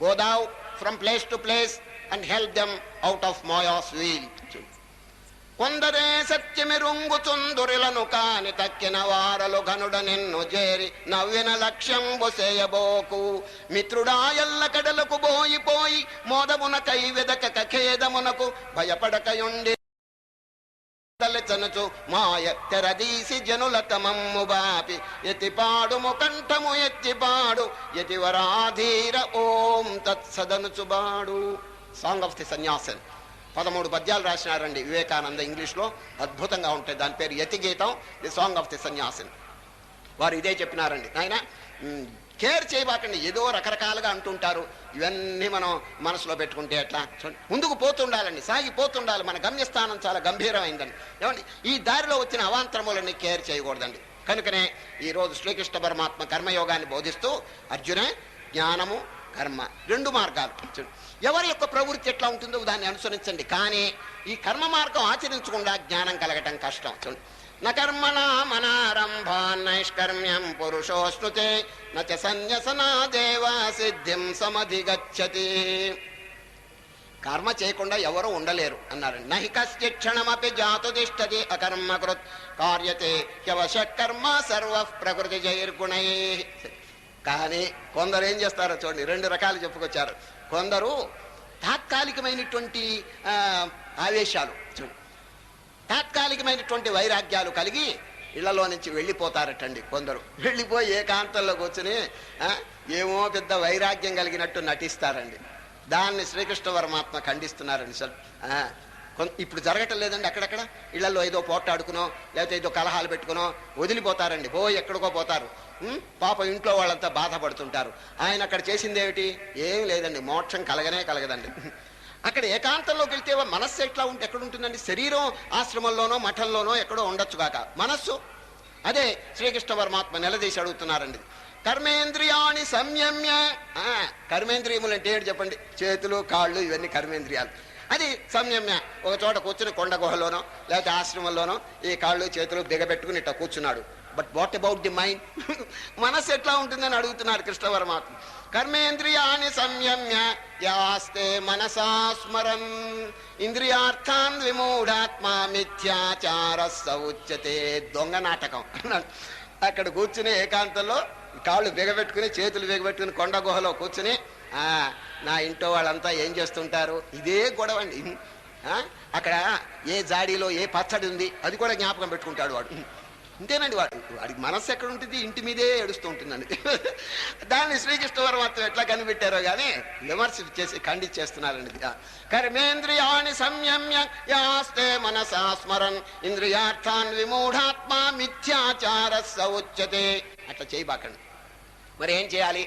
Go thou from place to place and help them out of Maya's wheel. కొందరే సత్యమిరుంగుచుందురిలను కాని తక్కిన వారలు ఘనుడ నిన్ను చేరి నవ్విన లక్ష్యం బొసేయబోకు. మిత్రుడా ఎల్ల కడలకు బోయిపోయి మోదమున కై వెదక ఖేదమునకు భయపడకయుండి తలచనుచు మాయ తెరదీసి జనుల తమమ్ము బాపి ఎతిపాడుము కంఠము ఎత్తిపాడు యతివరాధీర ఓం తత్సదనుచుబాడు. సాంగ్ ఆఫ్ ది సన్యాసన్ 13 పద్యాలు రాసినారండి వివేకానంద. ఇంగ్లీష్లో అద్భుతంగా ఉంటాయి. దాని పేరు యతి గీతం, ది సాంగ్ ఆఫ్ ది సన్యాసన్. వారు ఇదే చెప్పినారండి, నాయన కేర్ చేయబాకండి. ఏదో రకరకాలుగా అంటుంటారు, ఇవన్నీ మనం మనసులో పెట్టుకుంటే ఎట్లా? ముందుకు పోతుండాలండి, సాగిపోతుండాలి. మన గమ్యస్థానం చాలా గంభీరమైందండి. ఏమండి, ఈ దారిలో వచ్చిన అవాంతరములన్నీ కేర్ చేయకూడదండి. కనుకనే ఈరోజు శ్రీకృష్ణ పరమాత్మ కర్మయోగాన్ని బోధిస్తూ అర్జున జ్ఞానము కర్మ 2 మార్గాలు. ఎవరి యొక్క ప్రవృత్తి ఎట్లా ఉంటుందో దాన్ని అనుసరించండి. కానీ ఈ కర్మ మార్గం ఆచరించకుండా జ్ఞానం కలగటం కష్టం. చూడండి, న కర్మణా మనారంభాన్ నైష్కర్మ్యం పురుషోస్నుతే నచ సన్యసనాదేవ సిద్ధిం సమధిగచ్చతి. కర్మ చేయకుండా ఎవరు ఉండలేరు అన్నారండి. నహి కశ్చిత్ క్షణమపి జాతు తిష్టతి అకర్మకృత్ కార్యతే హ్యవశ కర్మ సర్వ ప్రకృతి జైర్గుణై. కానీ కొందరు ఏం చేస్తారో చూడండి, 2 రకాలు చెప్పుకొచ్చారు. కొందరు తాత్కాలికమైనటువంటి ఆవేశాలు, చూడండి, తాత్కాలికమైనటువంటి వైరాగ్యాలు కలిగి ఇళ్లలో నుంచి వెళ్ళిపోతారటండి. కొందరు వెళ్ళిపోయి ఏకాంతంలో కూర్చుని ఏమో పెద్ద వైరాగ్యం కలిగినట్టు నటిస్తారండి. దాన్ని శ్రీకృష్ణ పరమాత్మ ఖండిస్తున్నారండి. సార్ ఇప్పుడు జరగటం లేదండి. అక్కడక్కడ ఇళ్లలో ఏదో పోట్లాడుకునో లేకపోతే ఏదో కలహాలు పెట్టుకునో వదిలిపోతారండి, పోయి ఎక్కడికో పోతారు. పాప ఇంట్లో వాళ్ళంతా బాధపడుతుంటారు. ఆయన అక్కడ చేసింది ఏమిటి? ఏం లేదండి, మోక్షం కలగనే కలగదండి. అక్కడ ఏకాంతంలోకి వెళ్తే మనస్సు ఎట్లా ఉంటే ఎక్కడ ఉంటుందండి? శరీరం ఆశ్రమంలోనో మఠంలోనో ఎక్కడో ఉండొచ్చు కాక, మనస్సు అదే శ్రీకృష్ణ పరమాత్మ నిలదీసి అడుగుతున్నారండి. కర్మేంద్రియాణి సంయమ్య. కర్మేంద్రియములు అంటే ఏంటి చెప్పండి? చేతులు కాళ్ళు ఇవన్నీ కర్మేంద్రియాలు. అది సంయమ్య. ఒక చోట కూర్చుని కొండ గుహలోనో లేకపోతే ఆశ్రమంలోనో ఈ కాళ్ళు చేతులు బిగబెట్టుకుని ఇట్లా కూర్చున్నాడు. But what about the mind? మనస్సు ఎట్లా ఉంటుందని అడుగుతున్నారు కృష్ణ పరమాత్మ. కర్మేంద్రియాణి సంయమ్య యాస్తే మనసా స్మరన్ ఇంద్రియార్థాన్ విమూఢాత్మ మిథ్యాచార సౌచ్యతే. దొంగ నాటకం అన్నాడు. అక్కడ కూర్చుని ఏకాంతంలో కాళ్ళు బిగబెట్టుకుని చేతులు బిగబెట్టుకుని కొండ గుహలో కూర్చుని నా ఇంట్లో వాళ్ళంతా ఏం చేస్తుంటారు, ఇదే గొడవ అండి. అక్కడ ఏ జాడీలో ఏ పచ్చడి ఉంది అది కూడా జ్ఞాపకం పెట్టుకుంటాడు వాడు. అంతేనండి, వాడికి మనస్సు ఎక్కడ ఉంటుంది? ఇంటి మీదే ఏడుస్తూ ఉంటుందండి. దాన్ని శ్రీకృష్ణ పరమాత్మ ఎట్లా కనిపెట్టారో కానీ విమర్శ చేసి ఖండించేస్తున్నారండి. కర్మేంద్రియాణి సంయమ్య యాస్తే మనసా స్మరన్ ఇంద్రియార్థాన్ విమూఢాత్మ మిథ్యాచార సౌచ్యతే. అట్లా చేయబాకండి. మరి ఏం చేయాలి?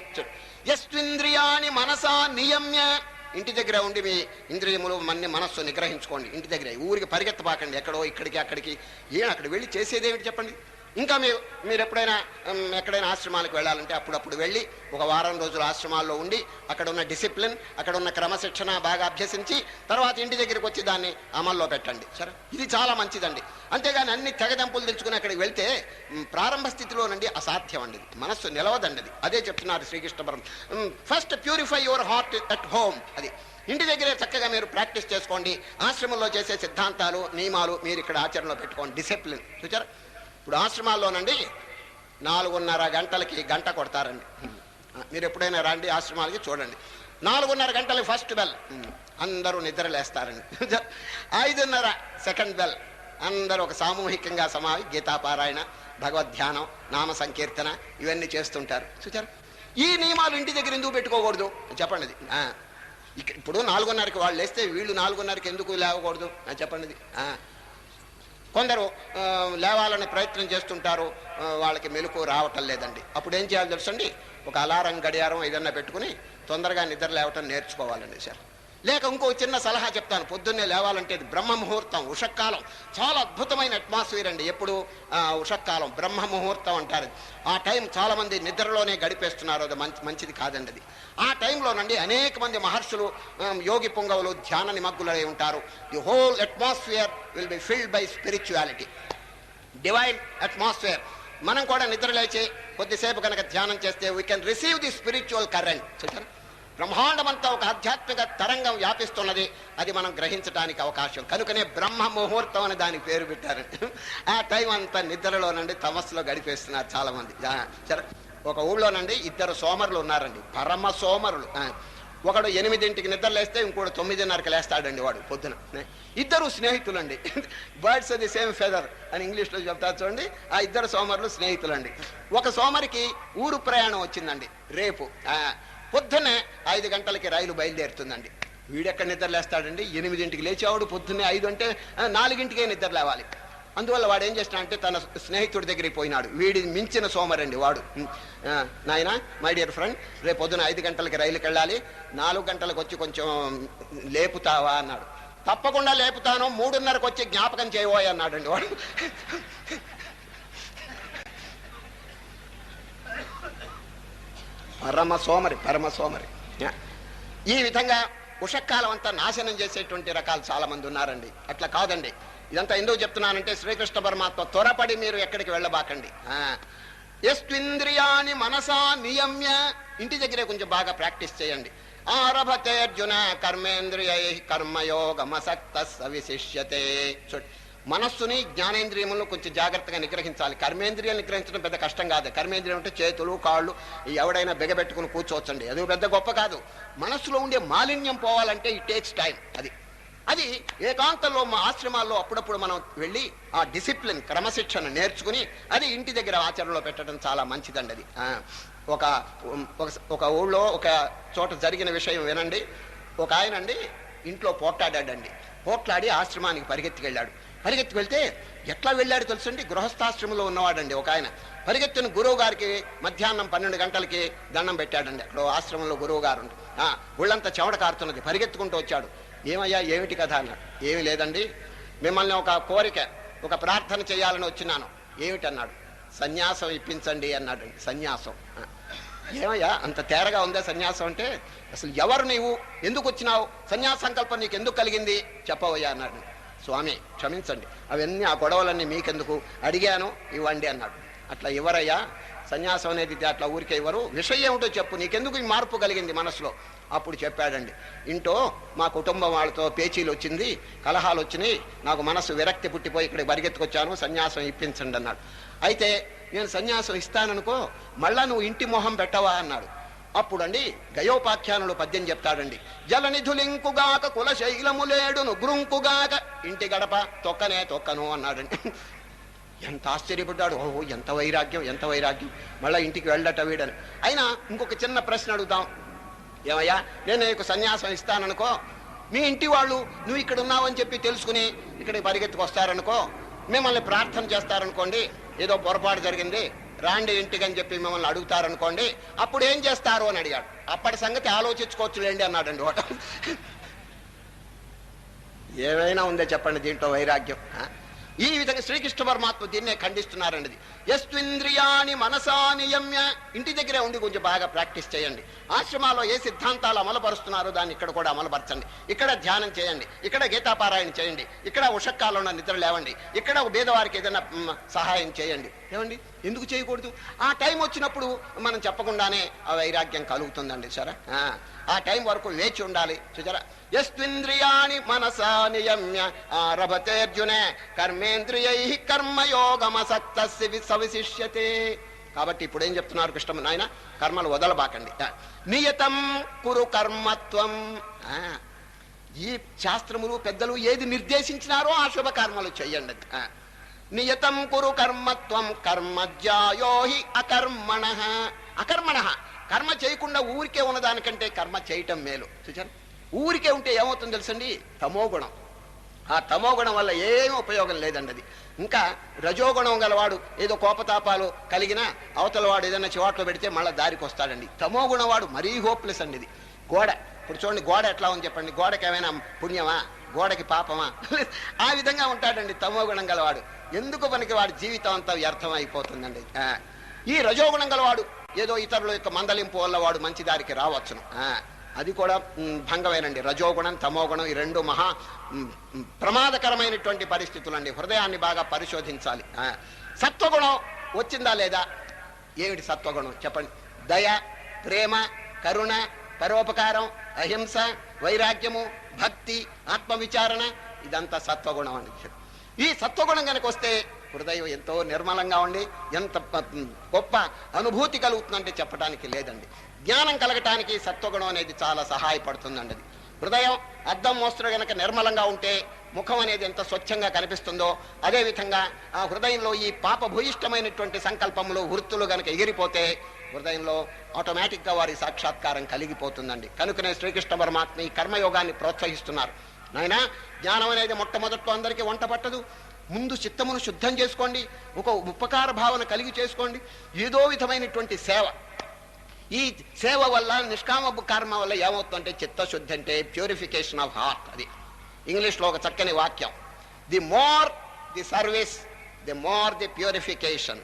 యస్వింద్రియాణి మనసా నియమ్య. ఇంటి దగ్గర ఉండి మీ ఇంద్రియములు మనస్సు నిగ్రహించుకోండి. ఇంటి దగ్గర ఊరికి పరిగెత్తబాకండి, ఎక్కడో ఇక్కడికి అక్కడికి. అక్కడ వెళ్ళి చేసేదేమిటి చెప్పండి? ఇంకా మీరు ఎక్కడైనా ఆశ్రమాలకు వెళ్ళాలంటే అప్పుడప్పుడు వెళ్ళి ఒక వారం రోజులు ఆశ్రమాల్లో ఉండి అక్కడ ఉన్న డిసిప్లిన్, అక్కడ ఉన్న క్రమశిక్షణ బాగా అభ్యసించి తర్వాత ఇంటి దగ్గరికి వచ్చి దాన్ని అమల్లో పెట్టండి. సరే, ఇది చాలా మంచిదండి. అంతేగాని అన్ని తెగదంపులు తెచ్చుకుని అక్కడికి వెళ్తే ప్రారంభ స్థితిలోనండి అసాధ్యం అండి, మనస్సు నిలవదండి. అదే చెప్తున్నారు శ్రీకృష్ణ పరమాత్మ. First purify your heart at home. అది ఇంటి దగ్గరే చక్కగా మీరు ప్రాక్టీస్ చేసుకోండి. ఆశ్రమంలో చేసే సిద్ధాంతాలు నియమాలు మీరు ఇక్కడ ఆచరణలో పెట్టుకోండి. డిసిప్లిన్ చూచారా? ఇప్పుడు ఆశ్రమాల్లోనండి 4:30 గంటలకి గంట కొడతారండి. మీరు ఎప్పుడైనా రండి ఆశ్రమాలకి, చూడండి. 4:30 గంటలకి ఫస్ట్ బెల్, అందరూ నిద్రలేస్తారండి. 5:30 సెకండ్ బెల్, అందరూ ఒక సామూహికంగా గీతాపారాయణ, భగవద్ధ్యానం, నామ సంకీర్తన ఇవన్నీ చేస్తుంటారు. చూచారు? ఈ నియమాలు ఇంటి దగ్గర ఎందుకు పెట్టుకోకూడదు చెప్పండి? ఇప్పుడు 4:30కి వాళ్ళు లేస్తే వీళ్ళు 4:30కి ఎందుకు లేవకూడదు చెప్పండి? కొందరు లేవాలని ప్రయత్నం చేస్తుంటారు, వాళ్ళకి మెలకు రావటం లేదండి. అప్పుడు ఏం చేయాలి తెలుసండి? ఒక అలారం గడియారం ఏదన్నా పెట్టుకుని తొందరగా నిద్ర లేవటం నేర్చుకోవాలండి సార్. లేక ఇంకో చిన్న సలహా చెప్తాను. పొద్దున్నే లేవాలంటే బ్రహ్మ ముహూర్తం, ఉషక్కాలం చాలా అద్భుతమైన అట్మాస్ఫియర్ అండి. ఎప్పుడు ఉషక్కాలం, బ్రహ్మ ముహూర్తం అంటారు. ఆ టైం చాలా మంది నిద్రలోనే గడిపేస్తున్నారు, అది మంచిది కాదండి. అది ఆ టైంలోనండి అనేక మంది మహర్షులు, యోగి పుంగవులు ధ్యాన నిమగ్గులై ఉంటారు. The whole atmosphere will be filled by spirituality, divine atmosphere. మనం కూడా నిద్ర లేచి కొద్దిసేపు కనుక ధ్యానం చేస్తే we can receive the spiritual current. చూసారా? బ్రహ్మాండమంతా ఒక ఆధ్యాత్మిక తరంగం వ్యాపిస్తున్నది, అది మనం గ్రహించడానికి అవకాశం. కనుకనే బ్రహ్మ ముహూర్తం అని దానికి పేరు పెట్టారు. ఆ టైం అంతా నిద్రలోనండి తమస్సులో గడిపేస్తున్నారు చాలా మంది. సరే, ఒక ఊళ్ళోనండి 2 సోమరులు ఉన్నారండి, పరమ సోమరులు. ఒకడు 8ంటికి నిద్ర లేస్తే ఇంకోటి 9:30కి లేస్తాడండి వాడు పొద్దున. ఇద్దరు స్నేహితులండి. బర్డ్స్ ది సేమ్ ఫెదర్ అని ఇంగ్లీష్లో చెప్తారు చూడండి. ఆ ఇద్దరు సోమరులు స్నేహితులండి. ఒక సోమరికి ఊరు ప్రయాణం వచ్చిందండి. రేపు పొద్దున్నే 5 గంటలకి రైలు బయలుదేరుతుందండి. వీడెక్కడ నిద్ర లేస్తాడండి? 8ంటికి లేచేవాడు పొద్దున్నే 5 అంటే 4ంటికే నిద్ర లేవాలి. అందువల్ల వాడు ఏం చేసినాడంటే తన స్నేహితుడి దగ్గరికి పోయినాడు. వీడి మించిన సోమరండి వాడు. నాయన, మై డియర్ ఫ్రెండ్, రేపు పొద్దున 5 గంటలకి రైలుకి వెళ్ళాలి, 4 గంటలకు వచ్చి కొంచెం లేపుతావా అన్నాడు. తప్పకుండా లేపుతాను, 3:30కి వచ్చి జ్ఞాపకం చేయబోయ్ అన్నాడండి వాడు. పరమ సోమరి. ఈ విధంగా ఉషకాలం అంతా నాశనం చేసేటువంటి రకాలు చాలా మంది ఉన్నారండి. అట్లా కాదండి. ఇదంతా ఎందుకు చెప్తున్నానంటే శ్రీకృష్ణ పరమాత్మ త్వరపడి మీరు ఎక్కడికి వెళ్ళబాకండి. యస్త్వింద్రియాని మనసా నియమ్య, ఇంటి దగ్గరే కొంచెం బాగా ప్రాక్టీస్ చేయండి. ఆరభతే అర్జున కర్మేంద్రియై కర్మయోగమసక్త సవిశిష్యతే. మనస్సుని జ్ఞానేంద్రియములను కొంచెం జాగ్రత్తగా నిగ్రహించాలి. కర్మేంద్రియాలు నిగ్రహించడం పెద్ద కష్టం కాదు. కర్మేంద్రియం అంటే చేతులు కాళ్ళు ఎవడైనా బిగబెట్టుకుని కూర్చోవచ్చండి, అది పెద్ద గొప్ప కాదు. మనస్సులో ఉండే మాలిన్యం పోవాలంటే ఇట్ టేక్స్ టైం. అది ఏకాంతంలో మా ఆశ్రమాల్లో అప్పుడప్పుడు మనం వెళ్ళి ఆ డిసిప్లిన్ క్రమశిక్షణ నేర్చుకుని అది ఇంటి దగ్గర ఆచరణలో పెట్టడం చాలా మంచిదండి. అది ఒక ఊళ్ళో ఒక చోట జరిగిన విషయం వినండి. ఒక ఆయనండి ఇంట్లో పోట్లాడాడండి. పోట్లాడి ఆశ్రమానికి పరిగెత్తికి వెళ్ళాడు. పరిగెత్తి వెళ్తే ఎట్లా వెళ్ళాడు తెలుసండి? గృహస్థాశ్రమంలో ఉన్నవాడండి ఒక ఆయన. పరిగెత్తిన గురువు గారికి మధ్యాహ్నం 12 గంటలకి దండం పెట్టాడండి. అక్కడ ఆశ్రమంలో గురువు గారు ఒళ్ళంతా చెమట కారుతున్నది. పరిగెత్తుకుంటూ వచ్చాడు. ఏమయ్యా, ఏమిటి కథ అన్నాడు. ఏమి లేదండి, మిమ్మల్ని ఒక కోరిక, ఒక ప్రార్థన చేయాలని వచ్చినాను. ఏమిటన్నాడు. సన్యాసం ఇప్పించండి అన్నాడండి. సన్యాసం. ఏమయ్యా, అంత తేరగా ఉందా సన్యాసం అంటే? అసలు ఎవరు నీవు, ఎందుకు వచ్చినావు, సన్యాస సంకల్పం నీకు ఎందుకు కలిగింది చెప్పవయ్యా అన్నాడు. స్వామి క్షమించండి, అవన్నీ ఆ గొడవలన్నీ మీకెందుకు, అడిగాను ఇవ్వండి అన్నాడు. అట్లా ఎవరయ్యా, సన్యాసం అనేది అట్లా ఊరికే ఇవ్వరు, విషయం ఏమిటో చెప్పు, నీకెందుకు ఈ మార్పు కలిగింది మనసులో. అప్పుడు చెప్పాడండి. ఇంటో మా కుటుంబం వాళ్ళతో పేచీలు వచ్చింది, కలహాలు వచ్చినాయి, నాకు మనసు విరక్తి పుట్టిపోయి ఇక్కడికి పరిగెత్తుకొచ్చాను, సన్యాసం ఇప్పించండి అన్నాడు. అయితే నేను సన్యాసం ఇస్తాననుకో, మళ్ళా నువ్వు ఇంటి మొహం పెట్టవా అన్నాడు. అప్పుడండి గయోపాఖ్యానులు పద్యం చెప్తాడండి. జలనిధులింకుగాక కులశైలములేడును గురుంకుగాక, ఇంటి గడప తొక్కనే తొక్కను అన్నాడండి. ఎంత ఆశ్చర్యపడ్డాడు. ఓహో, ఎంత వైరాగ్యం, ఎంత వైరాగ్యం, మళ్ళీ ఇంటికి వెళ్ళట వీడని. అయినా ఇంకొక చిన్న ప్రశ్న అడుగుతాం. ఏమయ్యా, నేను నీకు సన్యాసం ఇస్తాననుకో, మీ ఇంటి వాళ్ళు నువ్వు ఇక్కడ ఉన్నావని చెప్పి తెలుసుకుని ఇక్కడికి పరిగెత్తుకు వస్తారనుకో, మిమ్మల్ని ప్రార్థన చేస్తారనుకోండి, ఏదో పొరపాటు జరిగింది రాండి ఇంటికి అని చెప్పి మిమ్మల్ని అడుగుతారనుకోండి, అప్పుడు ఏం చేస్తారు అని అడిగాడు. అప్పటి సంగతి ఆలోచించుకోవచ్చులేండి అన్నాడండి ఒకట. ఏమైనా ఉందే చెప్పండి దీంట్లో వైరాగ్యం. ఈ విధంగా శ్రీకృష్ణ పరమాత్మ దీన్నే ఖండిస్తున్నారండి. యస్త్వింద్రియాని మనసా నియమ్య, ఇంటి దగ్గరే ఉండి కొంచెం బాగా ప్రాక్టీస్ చేయండి. ఆశ్రమాల్లో ఏ సిద్ధాంతాలు అమలుపరుస్తున్నారో దాన్ని ఇక్కడ కూడా అమలుపరచండి. ఇక్కడ ధ్యానం చేయండి, ఇక్కడ గీతాపారాయణ చేయండి, ఇక్కడ ఉషక్కాలంలో నిద్ర లేవండి, ఇక్కడ పేదవారికి ఏదైనా సహాయం చేయండి. ఏమండి, ఎందుకు చేయకూడదు? ఆ టైం వచ్చినప్పుడు మనం చెప్పకుండానే ఆ వైరాగ్యం కలుగుతుందండి. సరే, ఆ టైం వరకు వేచి ఉండాలి. చూచారా, యస్త్వింద్రియాని మనసా నియమ్య ఆరభతేర్జున కర్మేంద్రియై కర్మయోగమసక్త సవిశిష్యతే. కాబట్టి ఇప్పుడు ఏం చెప్తున్నారు కృష్ణ నాయన, కర్మలు వదలబాకండి. నియతం కురు కర్మత్వం. ఈ శాస్త్రములు పెద్దలు ఏది నిర్దేశించినారో ఆ శుభ కర్మలు చెయ్యండి. నియతం కురు కర్మత్వం కర్మజ్యాయో హి అకర్మణ. అకర్మణ, కర్మ చేయకుండా ఊరికే ఉన్నదానికంటే కర్మ చేయటం మేలు. చూచారు, ఊరికే ఉంటే ఏమవుతుందో తెలుసండి, తమోగుణం. ఆ తమోగుణం వల్ల ఏమీ ఉపయోగం లేదండి. అది ఇంకా రజోగుణం గలవాడు ఏదో కోపతాపాలు కలిగినా అవతల వాడు ఏదైనా చివాట్లో పెడితే మళ్ళీ దారికి వస్తాడండి. తమోగుణం వాడు మరీ హోప్లెస్ అండి. ఇది గోడ. ఇప్పుడు చూడండి, గోడ ఎట్లా ఉంది చెప్పండి. గోడకి ఏమైనా పుణ్యమా, గోడకి పాపమా? ఆ విధంగా ఉంటాడండి తమోగుణం గలవాడు. ఎందుకు పనికి వాడి జీవితం అంతా వ్యర్థం అయిపోతుందండి. ఈ రజోగుణం గలవాడు ఏదో ఇతరుల యొక్క మందలింపు వల్ల వాడు మంచి దారికి రావచ్చును, అది కూడా భంగమేనండి. రజోగుణం తమోగుణం ఈ రెండు మహా ప్రమాదకరమైనటువంటి పరిస్థితులండి. హృదయాన్ని బాగా పరిశోధించాలి. సత్వగుణం వచ్చిందా లేదా? ఏమిటి సత్వగుణం చెప్పండి? దయ, ప్రేమ, కరుణ, పరోపకారం, అహింస, వైరాగ్యము, భక్తి, ఆత్మవిచారణ, ఇదంతా సత్వగుణం అని. ఈ సత్వగుణం కనుక వస్తే హృదయం ఎంతో నిర్మలంగా ఉండి ఎంత గొప్ప అనుభూతి కలుగుతుందంటే చెప్పడానికి లేదండి. జ్ఞానం కలగటానికి సత్వగుణం అనేది చాలా సహాయపడుతుందండి. అది హృదయం అద్దం మోస్తరు గనక నిర్మలంగా ఉంటే ముఖం అనేది ఎంత స్వచ్ఛంగా కనిపిస్తుందో అదేవిధంగా ఆ హృదయంలో ఈ పాపభూయిష్టమైనటువంటి సంకల్పములు వృత్తులు గనక ఎగిరిపోతే హృదయంలో ఆటోమేటిక్గా వారి సాక్షాత్కారం కలిగిపోతుందండి. కనుకనే శ్రీకృష్ణ పరమాత్మ ఈ కర్మయోగాన్ని ప్రోత్సహిస్తున్నారు. నాయనా, జ్ఞానం అనేది మొట్టమొదట్లో అందరికీ వంట పట్టదు. ముందు చిత్తమును శుద్ధం చేసుకోండి, ఒక ఉపకార భావన కలిగి చేసుకోండి. ఏదో విధమైనటువంటి సేవ, ఈ సేవ వల్ల నిష్కామ కర్మ వల్ల ఏమవుతుందంటే చిత్తశుద్ధి అంటే ప్యూరిఫికేషన్ ఆఫ్ హార్ట్. అది ఇంగ్లీష్లో ఒక చక్కని వాక్యం, the more the service the more the purification.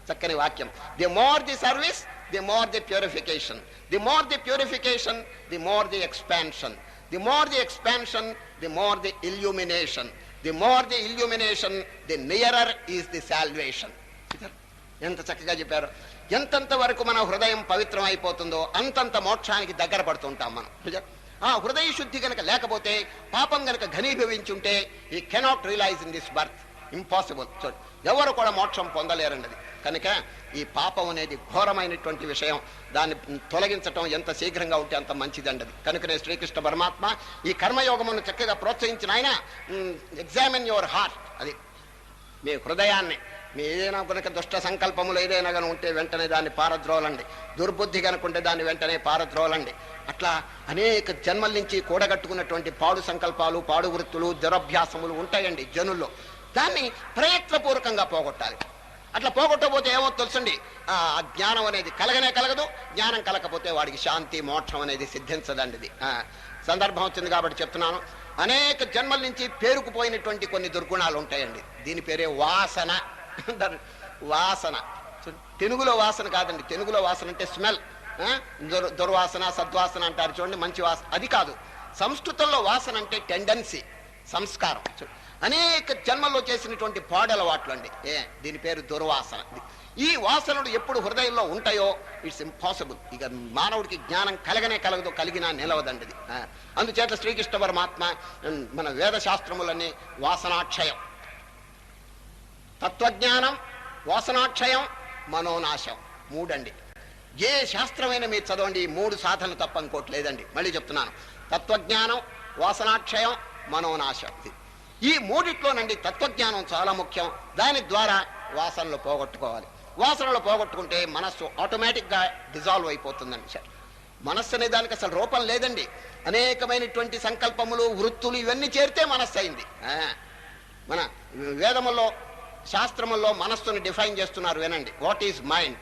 చక్కని వాక్యం. The more the service the more the purification, the more the purification the more the expansion, the more the expansion the more the illumination, the more the illumination the nearer is the salvation. ఎంత చక్కగా చెప్పారు. ఎంతంత వరకు మన హృదయం పవిత్రం అయిపోతుందో అంతంత మోక్షానికి దగ్గర పడుతుంటాం మనం. ఆ హృదయ శుద్ధి కనుక లేకపోతే, పాపం కనుక ఘనీభవించుంటే, ఈ cannot realise in this birth, impossible. ఎవరు కూడా మోక్షం పొందలేరండి. అది కనుక ఈ పాపం అనేది ఘోరమైనటువంటి విషయం. దాన్ని తొలగించటం ఎంత శీఘ్రంగా ఉంటే అంత మంచిదండి. అది కనుకనే శ్రీకృష్ణ పరమాత్మ ఈ కర్మయోగమును చక్కగా ప్రోత్సహించిన ఆయన, ఎగ్జామిన్ యువర్ హార్ట్. అది మీ హృదయాన్ని, మీ ఏదైనా కనుక దుష్ట సంకల్పములు ఏదైనా కనుక ఉంటే వెంటనే దాన్ని పారద్రోలండి. దుర్బుద్ధి కనుకుంటే దాన్ని వెంటనే పారద్రోలండి. అట్లా అనేక జన్మల నుంచి కూడగట్టుకున్నటువంటి పాడు సంకల్పాలు, పాడు వృత్తులు, దురభ్యాసములు ఉంటాయండి జనుల్లో. దాన్ని ప్రయత్నపూర్వకంగా పోగొట్టాలి. అట్లా పోగొట్టకపోతే ఏమో తెలుసండి, ఆ జ్ఞానం అనేది కలగనే కలగదు. జ్ఞానం కలగకపోతే వాడికి శాంతి మోక్షం అనేది సిద్ధించదండి. ఇది సందర్భం వచ్చింది కాబట్టి చెప్తున్నాను. అనేక జన్మల నుంచి పేరుకుపోయినటువంటి కొన్ని దుర్గుణాలు ఉంటాయండి. దీని పేరే వాసన. వాసన తెలుగులో వాసన కాదండి. తెలుగులో వాసన అంటే స్మెల్. దుర్వాసన, సద్వాసన అంటారు చూడండి, మంచి వాసన. అది కాదు. సంస్కృతంలో వాసన అంటే టెండెన్సీ, సంస్కారం. అనేక జన్మల్లో చేసినటువంటి పాడలవాట్లు అండి. దీని పేరు దుర్వాసన. ఈ వాసనలు ఎప్పుడు హృదయంలో ఉంటాయో ఇట్స్ ఇంపాసిబుల్. ఇక మానవుడికి జ్ఞానం కలగనే కలగదు, కలిగినా నిలవదండి. అందుచేత శ్రీకృష్ణ పరమాత్మ మన వేద శాస్త్రములన్నీ వాసనాక్షయం, తత్వజ్ఞానం, వాసనాక్షయం, మనోనాశం, మూడండి. ఏ శాస్త్రమైనా మీరు చదవండి, ఈ మూడు సాధనలు తప్ప ఇంకోటి లేదండి. మళ్ళీ చెప్తున్నాను, తత్వజ్ఞానం, వాసనాక్షయం, మనోనాశం. ఈ మూడిట్లోనండి తత్వజ్ఞానం చాలా ముఖ్యం. దాని ద్వారా వాసనలు పోగొట్టుకోవాలి. వాసనలు పోగొట్టుకుంటే మనస్సు ఆటోమేటిక్గా డిజాల్వ్ అయిపోతుందండి. సార్, మనస్సు అనే దానికి అసలు రూపం లేదండి. అనేకమైనటువంటి సంకల్పములు, వృత్తులు ఇవన్నీ చేరితే మనస్సు అయింది. మన వేదముల్లో, శాస్త్రముల్లో మనస్సును డిఫైన్ చేస్తున్నారు. వినండి, వాట్ ఈజ్ మైండ్?